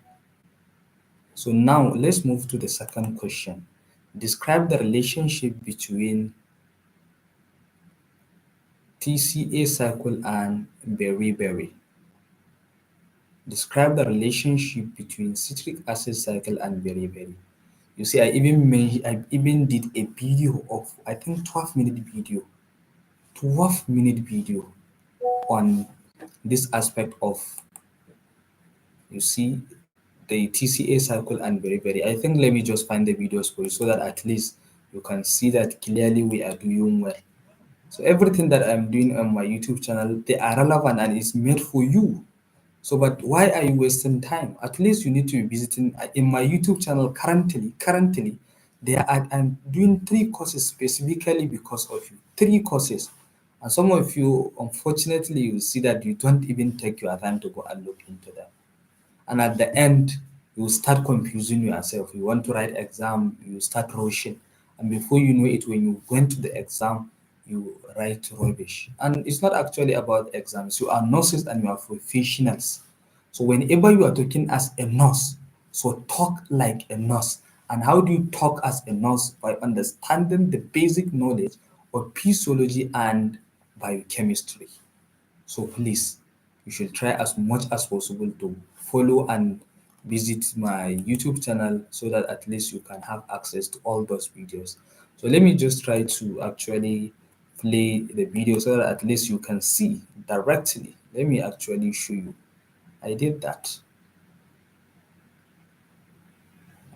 So now let's move to the second question. Describe the relationship between TCA cycle and beriberi. Describe the relationship between citric acid cycle and beriberi. You see, I even did a video of I think 12-minute video, 12-minute video on this aspect of, you see, the TCA cycle and beriberi. I think let me just find the videos for you so that at least you can see that clearly we are doing well. So everything that I'm doing on my YouTube channel, they are relevant and it's made for you. So, but why are you wasting time? At least you need to be visiting in my YouTube channel currently. I'm doing 3 courses specifically because of you. 3 courses, and some of you, unfortunately, you see that you don't even take your time to go and look into them. And at the end, you start confusing yourself. You want to write exam, you start rushing, and before you know it, when you went to the exam, you write rubbish. And it's not actually about exams. You are nurses and you are professionals. So whenever you are talking as a nurse, so talk like a nurse. And how do you talk as a nurse? By understanding the basic knowledge of physiology and biochemistry. So please, you should try as much as possible to follow and visit my YouTube channel so that at least you can have access to all those videos. So let me just try to actually play the video so that at least you can see directly. Let me actually show you. I did that.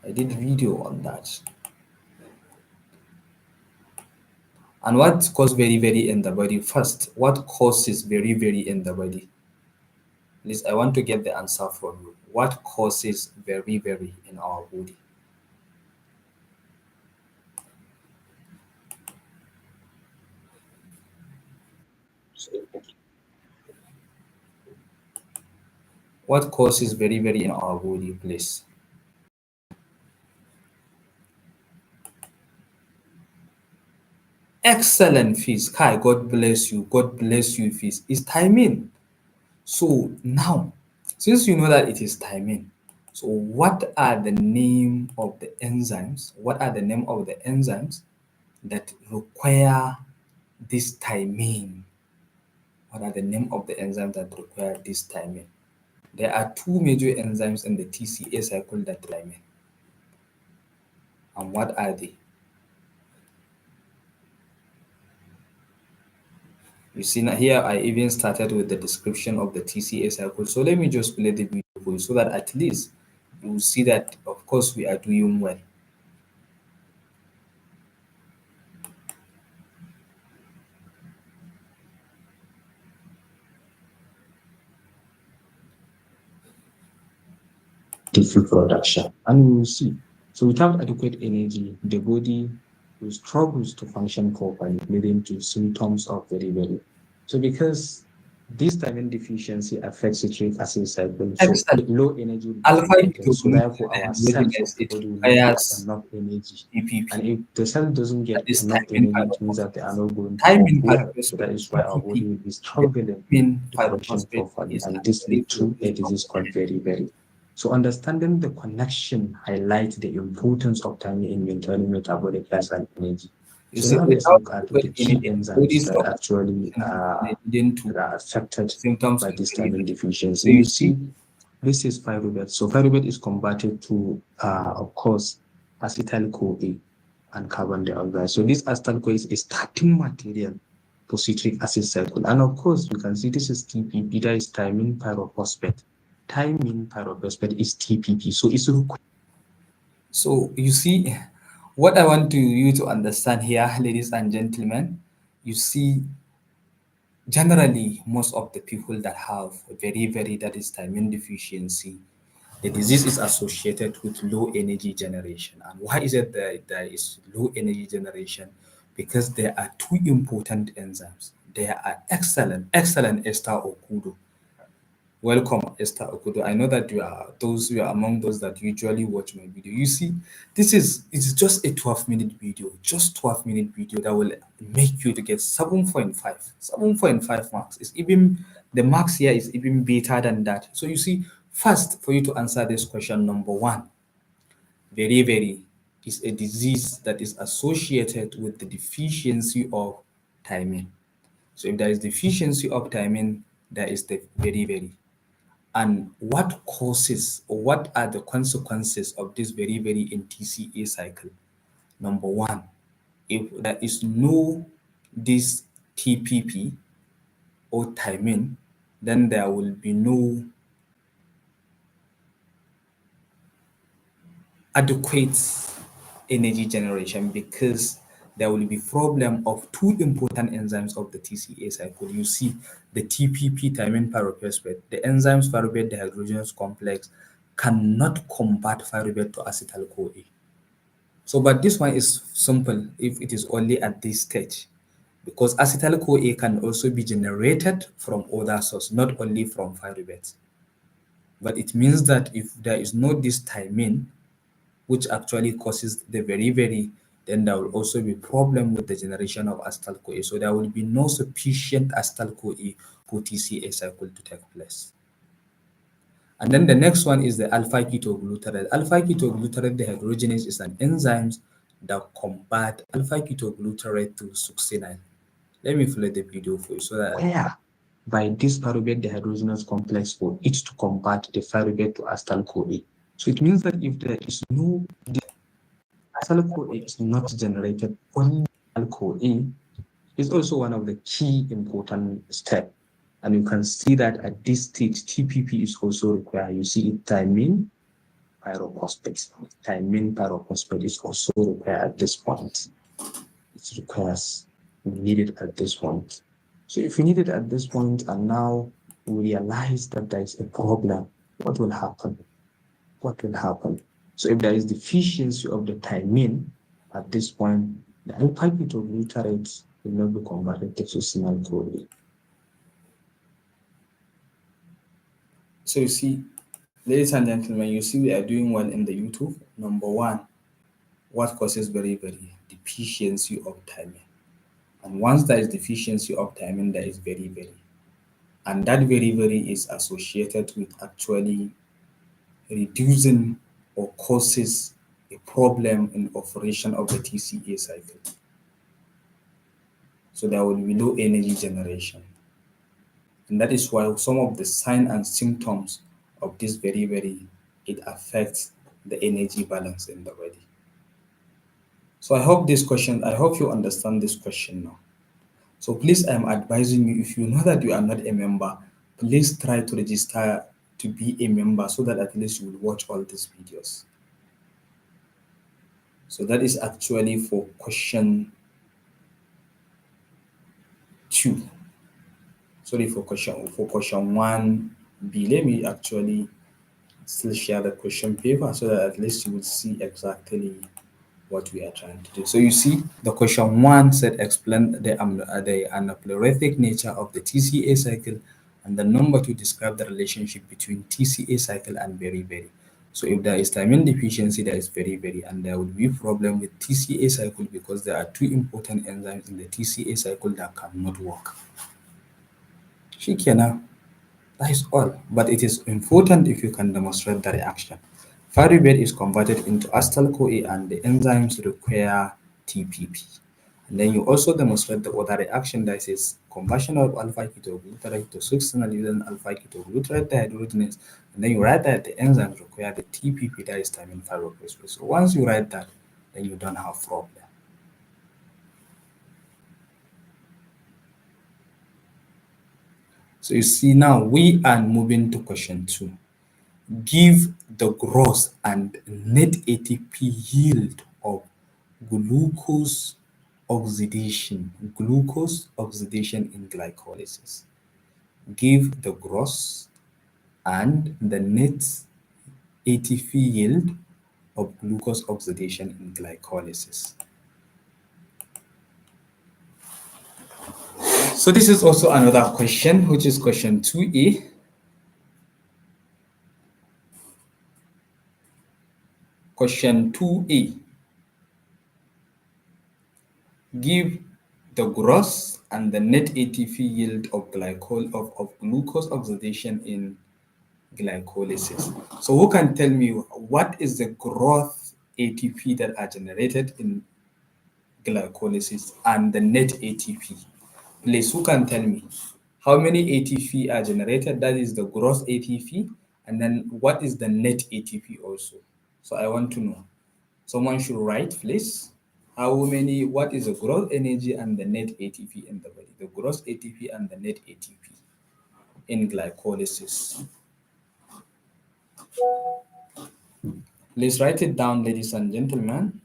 I did video on that. And what causes beriberi in the body? First, what causes beriberi in the body? Please, I want to get the answer from you. What causes beriberi in our body? What causes beriberi in our body, please? Excellent, Fizz. Kai, God bless you. God bless you, Fizz. It's timing. So now, since you know that it is timing, so what are the name of the enzymes? What are the name of the enzymes that require this timing? What are the name of the enzymes that require this timing? There are two major enzymes in the TCA cycle that timing. And what are they? You see now here I even started with the description of the TCA cycle. So let me just play the video for you so that at least you will see that of course we are doing well. The food production. And we will see. So without adequate energy, the body will struggles to function properly, leading to symptoms of beriberi. So because this thiamine deficiency affects the citric acid cycle, so Excellent. low energy will be Alpha generated. So therefore, our ketoglutarate cells of readiness, the it body will not get requires enough energy. And DPP if the cell doesn't at get this enough timing energy, it means that they are pyrophosphate. not going to work Timing well. So that pyrophosphate, is why our body DPP, will be the struggling timing to function pyrophosphate properly. is And this actually leads to a produced from disease called beriberi. So understanding the connection highlights the importance of timing in maintaining metabolic health and energy. you So see now let's without look at the adequate key energy the body enzymes that stops actually leading to that are affected symptoms by of this beriberi. thiamine deficiency. So you You see see, this is pyruvate. So pyruvate is converted to, of course, acetyl CoA and carbon dioxide. So this acetyl CoA is a starting material for citric acid cycle. And of course, you can see this is TPP, that is thymine pyrophosphate. Thymine pyrophosphate is TPP. So it's required. So you see, what I want you to understand here, ladies and gentlemen, you see, generally most of the people that have very that is thiamine deficiency, the disease is associated with low energy generation. And why is it that there is low energy generation? Because there are two important enzymes. There are excellent Esther Okudo. Welcome, Esther Okudo. I know that you are among those that usually watch my video. You see, it's just a 12-minute video, just 12-minute video that will make you to get 7.5 marks. It's even The marks here is even better than that. So you see, first, for you to answer this question, number one, beriberi is a disease that is associated with the deficiency of thiamine. So if there is deficiency of thiamine, there is the beriberi. And what causes or what are the consequences of this beriberi in TCA cycle? Number one, if there is no this TPP or thiamine, then there will be no adequate energy generation, because there will be problem of two important enzymes of the TCA cycle. You see, the TPP, thiamine pyrophosphate, the enzymes pyruvate dehydrogenase complex cannot convert pyruvate to acetyl-CoA. So, but this one is simple if it is only at this stage, because acetyl-CoA can also be generated from other source, not only from pyruvate. But it means that if there is no this thiamine, which actually causes the beriberi, then there will also be problem with the generation of acetyl-CoA. So there will be no sufficient acetyl-CoA for TCA cycle to take place. And then the next one is the alpha-ketoglutarate. Alpha-ketoglutarate dehydrogenase is an enzyme that convert alpha-ketoglutarate to succinyl. Let me play the video for you so that Where by this pyruvate dehydrogenase complex for it to convert the pyruvate to acetyl-CoA. So it means that if there is no acetyl-CoA is not generated, only acetyl-CoA is also one of the key important steps. And you can see that at this stage, TPP is also required. You see it, thiamine pyrophosphate. Thiamine pyrophosphate is also required at this point. It requires, we need it at this point. So if we need it at this point and now we realize that there is a problem, what will happen? What will happen? So if there is deficiency of the thiamine at this point, the alpha-ketoglutarate will not be converted to succinyl-CoA. So you see, ladies and gentlemen, you see we are doing well in the YouTube. Number one, what causes beriberi? Deficiency of thiamine. And once there is deficiency of thiamine, there is beriberi. And that beriberi is associated with actually reducing or causes a problem in operation of the TCA cycle. So there will be no energy generation. And that is why some of the signs and symptoms of this beriberi, it affects the energy balance in the body. So I hope you understand this question now. So please, I'm advising you, if you know that you are not a member, please try to register to be a member so that at least you will watch all these videos. So that is actually for question 2. Sorry, for question 1B. Let me actually still share the question paper so that at least you will see exactly what we are trying to do. So you see, the question 1 said explain the anaplerotic nature of the TCA cycle, and the number 2 describe the relationship between TCA cycle and beriberi. So if there is thiamine deficiency, there is beriberi, and there will be problem with TCA cycle because there are two important enzymes in the TCA cycle that cannot work. Shikenan. That is all, but it is important if you can demonstrate the reaction. Pyruvate is converted into acetyl-CoA and the enzymes require TPP. And then you also demonstrate the other reaction, that is conversion of alpha-ketoglutarate to succinyl using alpha-ketoglutarate dehydrogenase. And then you write that the enzymes require the TPP, that is thiamine pyrophosphate. So once you write that, then you don't have problem. So you see, now we are moving to question 2. Give the gross and net ATP yield of glucose oxidation in glycolysis. Give the gross and the net ATP yield of glucose oxidation in glycolysis. So this is also another question, which is question 2A. Question 2A. Give the gross and the net ATP yield of glucose oxidation in glycolysis. So who can tell me what is the gross ATP that are generated in glycolysis and the net ATP? Please, who can tell me how many ATP are generated? That is the gross ATP. And then what is the net ATP also? So I want to know. Someone should write, please. What is the gross energy and the net ATP in the body? The gross ATP and the net ATP in glycolysis. Please write it down, ladies and gentlemen.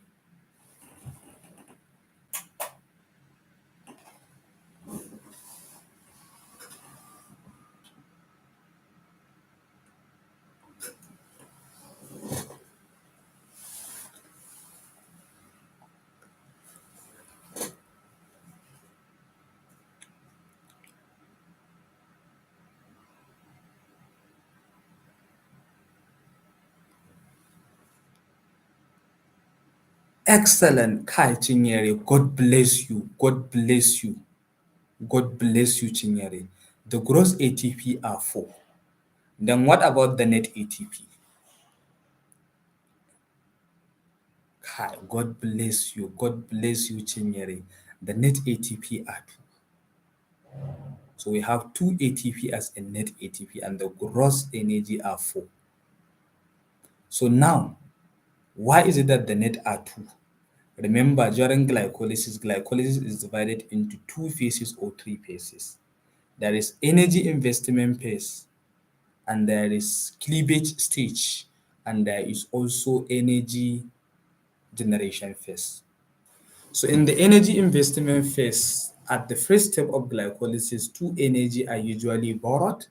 Excellent, Kai Chinyere. God bless you. God bless you. God bless you, Chinyere. The gross ATP are 4. Then what about the net ATP? Kai, God bless you. God bless you, Chinyere. The net ATP are 2. So we have 2 ATP as a net ATP and the gross energy are 4. So now, why is it that the net are 2? Remember, during glycolysis is divided into 2 phases or 3 phases. There is energy investment phase, and there is cleavage stage, and there is also energy generation phase. So in the energy investment phase, at the first step of glycolysis, 2 energy are usually borrowed,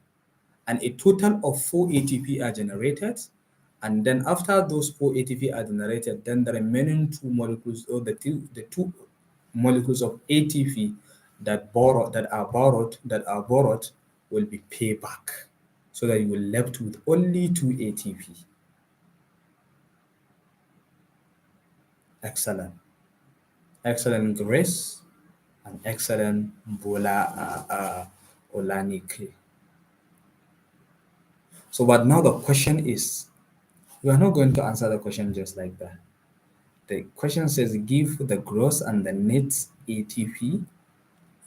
and a total of 4 ATP are generated. And then after those 4 ATP are generated, then the remaining 2 molecules, or the two molecules of ATP that are borrowed will be paid back, so that you will left with only 2 ATP. Excellent. Excellent, Grace, and excellent, Bola Olanike. So, but now the question is, we are not going to answer the question just like that. The question says, give the gross and the net ATP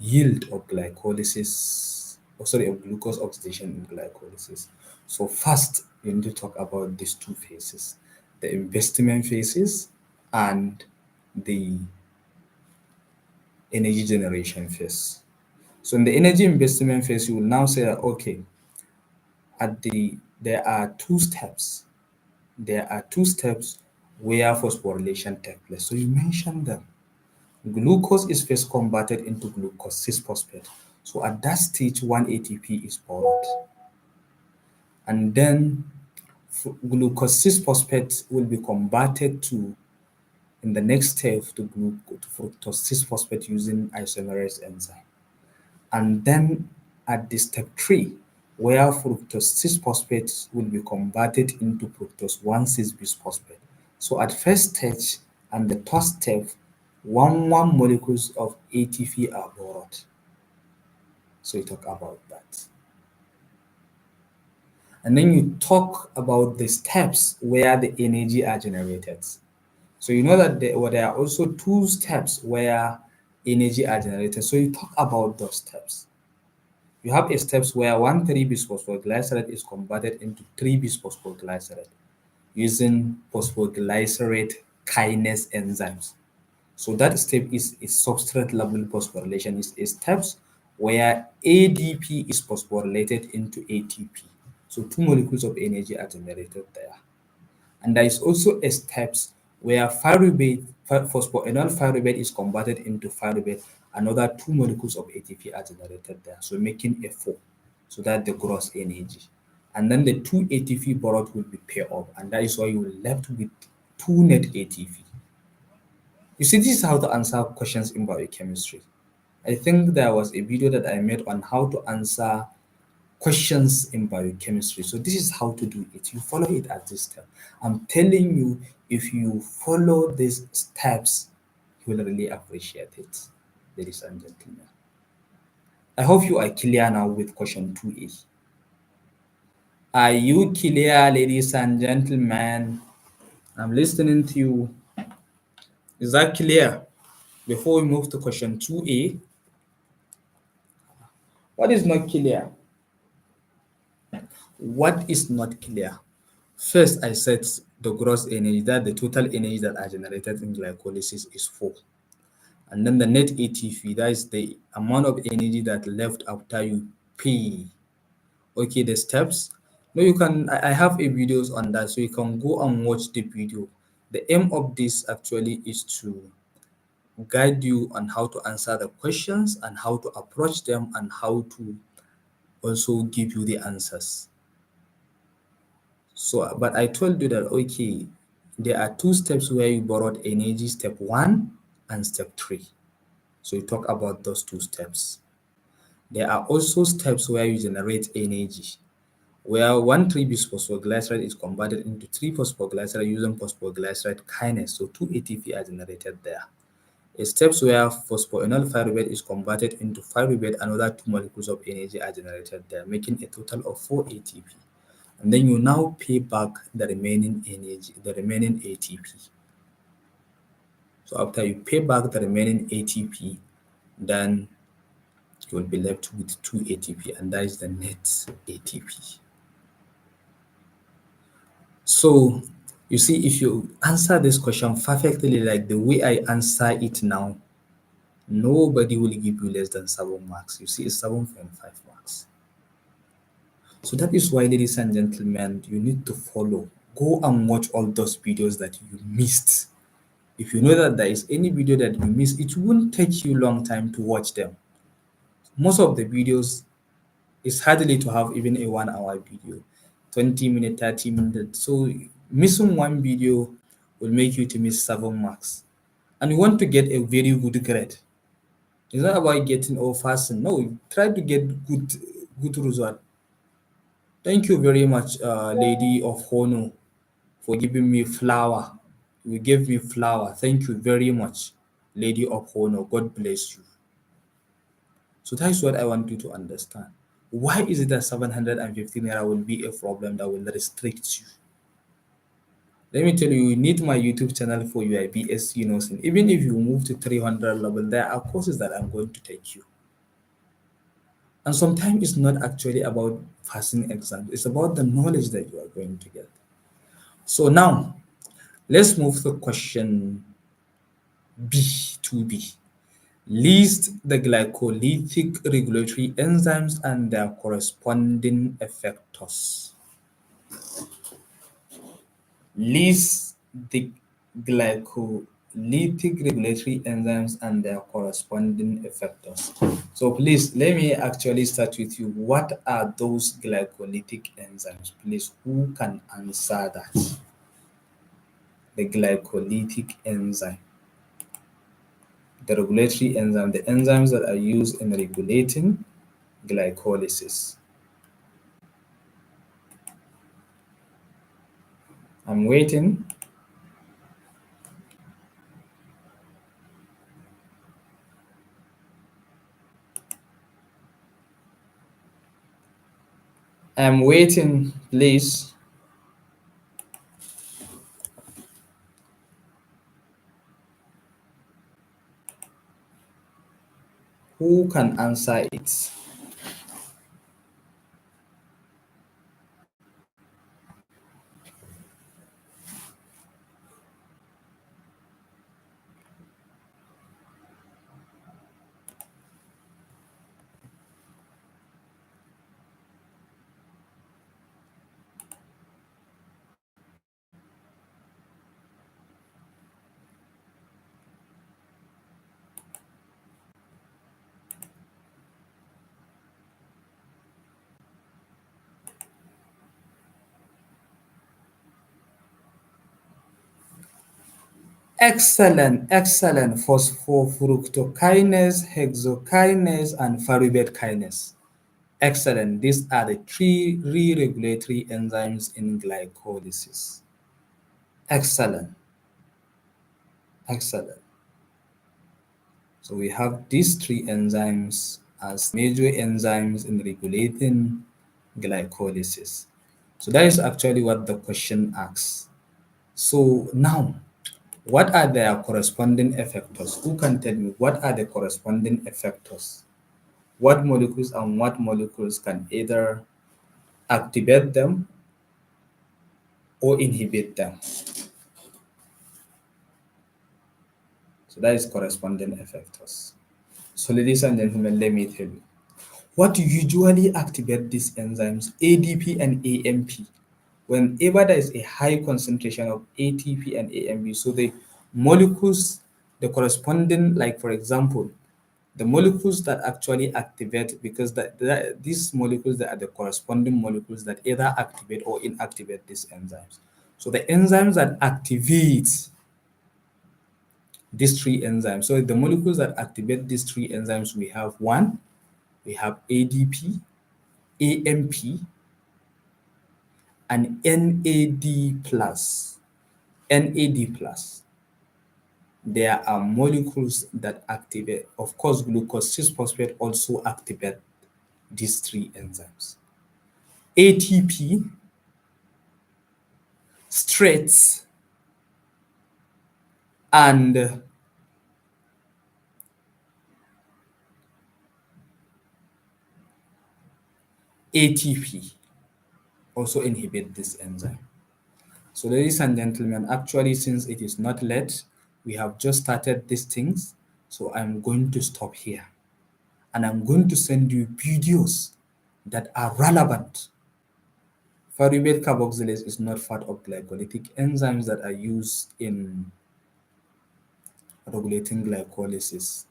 yield of glycolysis, of glucose oxidation in glycolysis. So first, we need to talk about these 2 phases, the investment phases and the energy generation phase. So in the energy investment phase, you will now say that, okay, there are 2 steps. There are 2 steps where phosphorylation takes place. So you mentioned them. Glucose is first converted into glucose 6-phosphate. So at that stage, 1 ATP is borrowed. And then glucose 6-phosphate will be converted to, in the next step, to fructose 6-phosphate using isomerase enzyme. And then at the step 3, where fructose 6-phosphate will be converted into fructose 1,6-bisphosphate. So at first stage and the third step, one molecules of ATP are borrowed. So you talk about that. And then you talk about the steps where the energy are generated. So you know that there are also 2 steps where energy are generated. So you talk about those steps. You have a steps where 1,3-bisphosphoglycerate is converted into 3-bisphosphoglycerate using phosphoglycerate kinase enzymes. So that step is substrate level phosphorylation. Is a steps where ADP is phosphorylated into ATP. So 2 molecules of energy are generated there. And there is also a steps where phosphoenol pyruvate is converted into pyruvate. Another 2 molecules of ATP are generated there, so making a 4. So that's the gross energy. And then the 2 ATP borrowed will be paired off, and that is why you are left with 2 net ATP. You see, this is how to answer questions in biochemistry. I think there was a video that I made on how to answer questions in biochemistry. So this is how to do it. You follow it at this step. I'm telling you, if you follow these steps, you will really appreciate it. ladies and gentlemen. I hope you are clear now with question 2A. Are you clear, ladies and gentlemen? I'm listening to you. Is that clear? Before we move to question 2A, what is not clear? What is not clear? First, I said the gross energy, that the total energy that are generated in glycolysis is 4. And then the net ATP, that is the amount of energy that left after you pay. Okay, the steps. No, you can, I have a videos on that, so you can go and watch the video. The aim of this actually is to guide you on how to answer the questions and how to approach them and how to also give you the answers. So, but I told you that, okay, there are 2 steps where you borrowed energy, step 1 and step 3. So you talk about those 2 steps. There are also steps where you generate energy, where 1,3-bisphosphoglyceride is converted into 3-phosphoglyceride using phosphoglyceride kinase. So 2 ATP are generated there. Steps where phosphoenol pyruvate is converted into pyruvate, another 2 molecules of energy are generated there, making a total of 4 ATP. And then you now pay back the remaining energy, the remaining ATP. So after you pay back the remaining ATP, then you will be left with 2 ATP, and that is the net ATP. So you see, if you answer this question perfectly like the way I answer it now, nobody will give you less than 7 marks. You see, it's 7.5 marks. So that is why, ladies and gentlemen, you need to follow. Go and watch all those videos that you missed. If you know that there is any video that you missed, it won't take you long time to watch them. Most of the videos, it's hardly to have even a 1 hour video, 20 minutes, 30 minutes. So missing one video will make you to miss 7 marks. And you want to get a very good grade. It's not about getting all fast. No, try to get good result. Thank you very much, Lady of Honor, for giving me flower. You gave me flower. Thank you very much, Lady of Honor. God bless you. So that is what I want you to understand. Why is it that 715 naira will be a problem that will restrict you? Let me tell you, you need my YouTube channel for your BSc nursing. Even if you move to 300 level, there are courses that I'm going to take you. And sometimes it's not actually about passing exams, it's about the knowledge that you are going to get. So now, let's move to question B, 2B. List the glycolytic regulatory enzymes and their corresponding effectors. List the glycolytic regulatory enzymes and their corresponding effectors. So please, let me actually start with you. What are those glycolytic enzymes? Please, who can answer that? The glycolytic enzyme. The regulatory enzyme, the enzymes that are used in regulating glycolysis. I'm waiting. I'm waiting, please. Who can answer it? Excellent, excellent. Phosphofructokinase, hexokinase, and pyruvate kinase. Excellent. These are the 3 regulatory enzymes in glycolysis. Excellent, excellent. So we have these three enzymes as major enzymes in regulating glycolysis. So that is actually what the question asks. So now, what are their corresponding effectors? Who can tell me what are the corresponding effectors? What molecules and what molecules can either activate them or inhibit them? So that is corresponding effectors. So ladies and gentlemen, let me tell you. What usually activate these enzymes, ADP and AMP? Whenever there is a high concentration of ATP and AMP, so the molecules, the corresponding, like for example, the molecules that actually activate, because these molecules that are the corresponding molecules that either activate or inactivate these enzymes. So the enzymes that activate these three enzymes, so the molecules that activate these three enzymes, we have one, we have ADP, AMP, and NAD plus. NAD plus. There are molecules that activate, of course, glucose 6 phosphate also activate these three enzymes. ATP, strates, and ATP also inhibit this enzyme. So, ladies and gentlemen, actually, since it is not late, we have just started these things. So, I'm going to stop here and I'm going to send you videos that are relevant. Pyruvate carboxylase is not part of glycolytic enzymes that are used in regulating glycolysis.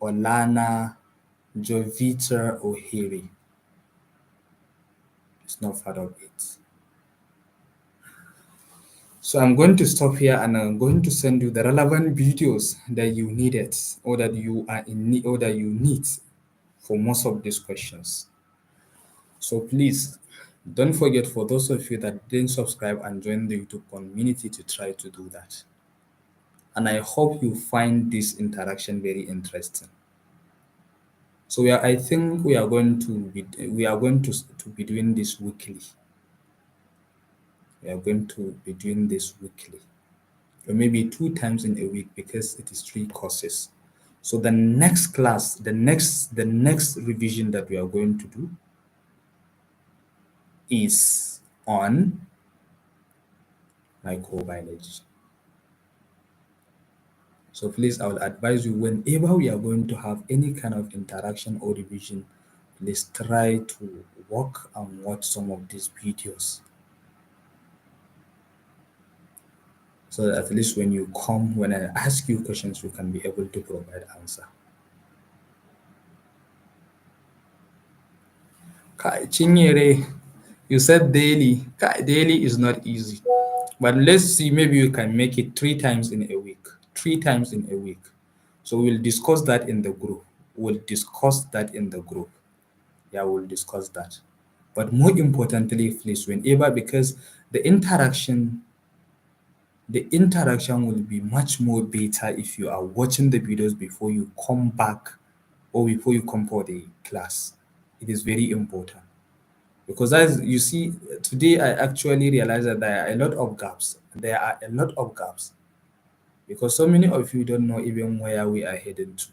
Olana, Jovita, or Hiri is not part of it. So I'm going to stop here and I'm going to send you the relevant videos that you needed or that you are in need or that you need for most of these questions. So please don't forget, for those of you that didn't subscribe and join the YouTube community, to try to do that. And I hope you find this interaction very interesting. So I think we are going to be doing this weekly. We are going to be doing this weekly, or maybe 2 times in a week, because it is 3 courses. So the next class, the next revision that we are going to do is on microbiology. So please, I will advise you, whenever we are going to have any kind of interaction or revision, please try to work and watch some of these videos, so that at least when you come, when I ask you questions, you can be able to provide answer. Kai Chinyere, you said daily. Kai, daily is not easy. But let's see, maybe you can make it 3 times in a week. 3 times in a week. So we'll discuss that in the group. We'll discuss that in the group. Yeah, we'll discuss that. But more importantly, please, whenever, because the interaction will be much more better if you are watching the videos before you come back or before you come for the class. It is very important. Because as you see, today I actually realized that there are a lot of gaps. There are a lot of gaps because so many of you don't know even where we are heading to.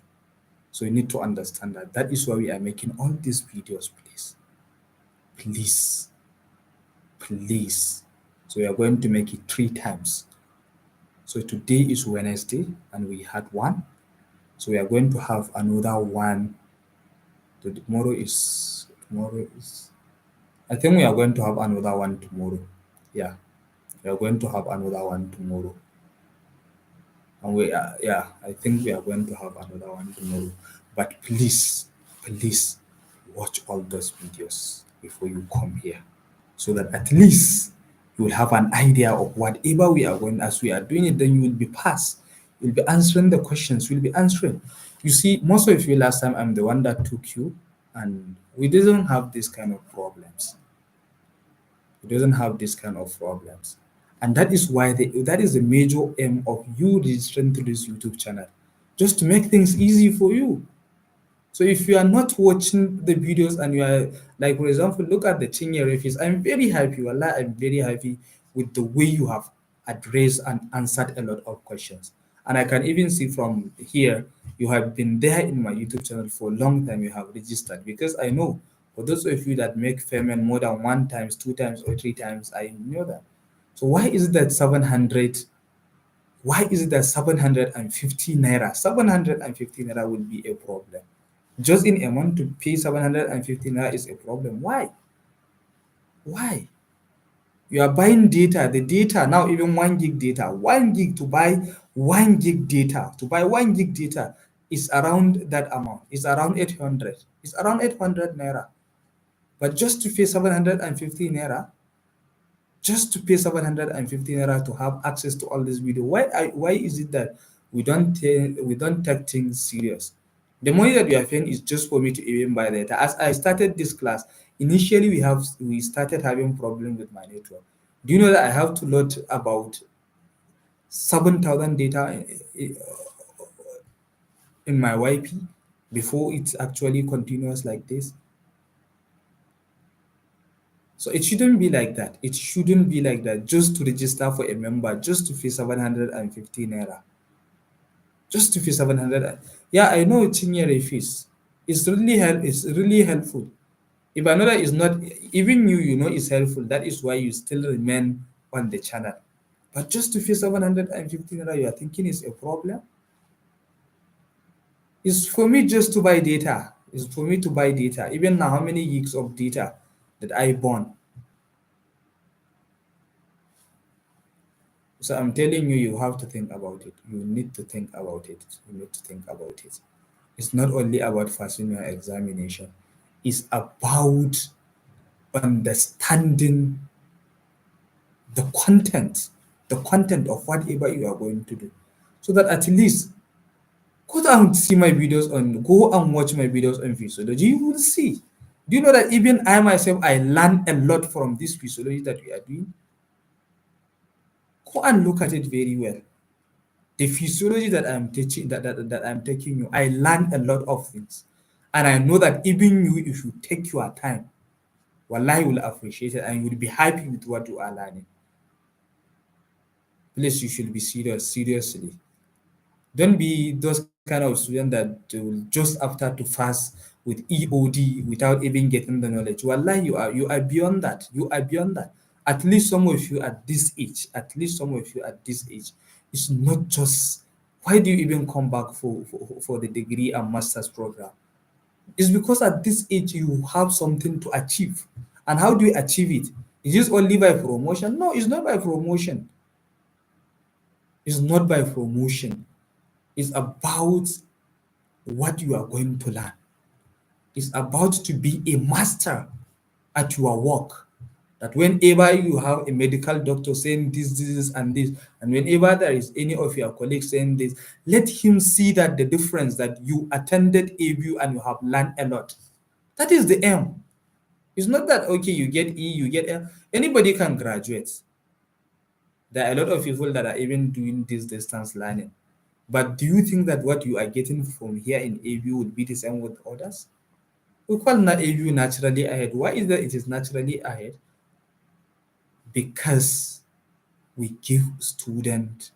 So you need to understand that. That is why we are making all these videos, please. Please. Please. So we are going to make it 3 times. So today is Wednesday and we had one. So we are going to have another one. Tomorrow is I think we are going to have another one tomorrow. Yeah. We are going to have another one tomorrow. And I think we are going to have another one tomorrow. But please, please watch all those videos before you come here, so that at least you will have an idea of whatever we are going, as we are doing it, then you will be passed. You'll be answering the questions, you'll be answering. You see, most of you last time, I'm the one that took you, and we didn't have this kind of problems. It doesn't have this kind of problems. And that is why that is the major aim of you registering to this YouTube channel. just to make things easy for you. So if you are not watching the videos and you are like, for example, look at the Chinyere face. I'm very happy. Wallah, I'm very happy with the way you have addressed and answered a lot of questions. And I can even see from here you have been there in my YouTube channel for a long time. You have registered because I know for those of you that make payment more than one times, two times, or three times, I know that. So why is it that 700? Why is it that 750 naira? 750 naira will be a problem. Just in a month to pay 750 naira is a problem. Why? Why? You are buying data, the data now even 1 gig data, 1 gig to buy 1 gig data, is around that amount. It's around 800. It's around 800 naira. But just to pay 750 naira, just to pay 750 naira to have access to all this video. Why is it that we don't take things serious? The money that we are paying is just for me to even buy data. As I started this class, initially we started having problem with my network. Do you know that I have to load about 7,000 data in my YP before it actually continues like this? So it shouldn't be like that. It shouldn't be like that. Just to register for a member, just to pay 750 naira. Just to pay 700. Yeah, I know Chinyere fees. It's really helpful. If another is not, even you know it's helpful. That is why you still remain on the channel. But just to pay 750 naira, you are thinking is a problem? It's for me just to buy data. It's for me to buy data. Even now, how many gigs of data that I burn? So I'm telling you, you have to think about it. You need to think about it. You need to think about it. It's not only about passing your examination. It's about understanding the content of whatever you are going to do. So that at least go and watch my videos on physiology, you will see. Do you know that even I myself I learn a lot from this physiology that we are doing? Go and look at it very well. The physiology that I'm teaching that I'm taking you, I learn a lot of things. And I know that even you, if you take your time, wallahi will appreciate it and you will be happy with what you are learning. Please, you should be serious, seriously. Don't be those kind of students that will just after to pass with EOD without even getting the knowledge. Wallahi, you are beyond that. You are beyond that. At least some of you at this age, it's not just why do you even come back for the degree and master's program? It's because at this age you have something to achieve. And how do you achieve it? Is it only by promotion? No, it's not by promotion. It's not by promotion. It's about what you are going to learn. It's about to be a master at your work. That whenever you have a medical doctor saying this, and this, and whenever there is any of your colleagues saying this, let him see that the difference that you attended ABU and you have learned a lot. That is the aim. It's not that okay, you get E, you get L. Anybody can graduate. There are a lot of people that are even doing this distance learning. But do you think that what you are getting from here in ABU would be the same with others? We call not ABU naturally ahead. Why is that it is naturally ahead? Because we give students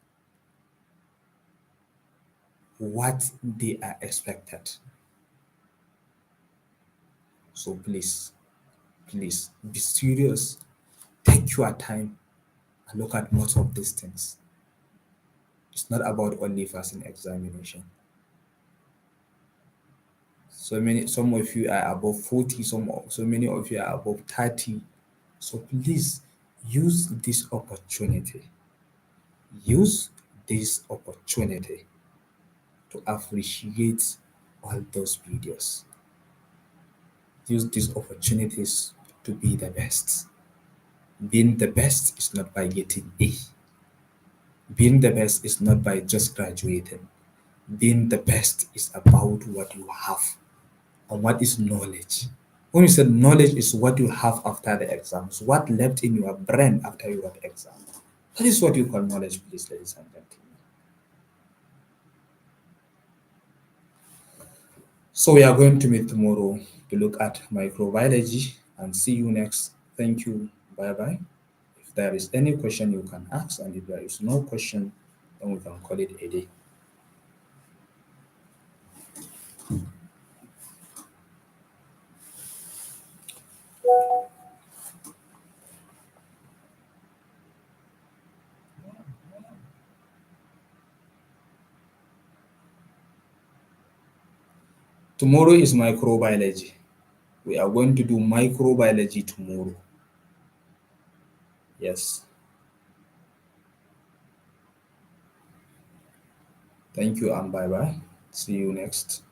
what they are expected. So please be serious. Take your time and look at most of these things. It's not about only passing examination. Some of you are above 40, so many of you are above 30. So please use this opportunity. Use this opportunity to appreciate all those videos. Use these opportunities to be the best. Being the best is not by getting A. Being the best is not by just graduating. Being the best is about what you have and what is knowledge. When you said knowledge is what you have after the exams, what left in your brain after your exam. That is what you call knowledge, please, ladies and gentlemen. So we are going to meet tomorrow to look at microbiology and see you next. Thank you. Bye bye. If there is any question, you can ask, and if there is no question, then we can call it a day. Tomorrow is microbiology. We are going to do microbiology tomorrow. Yes. Thank you and bye bye. See you next.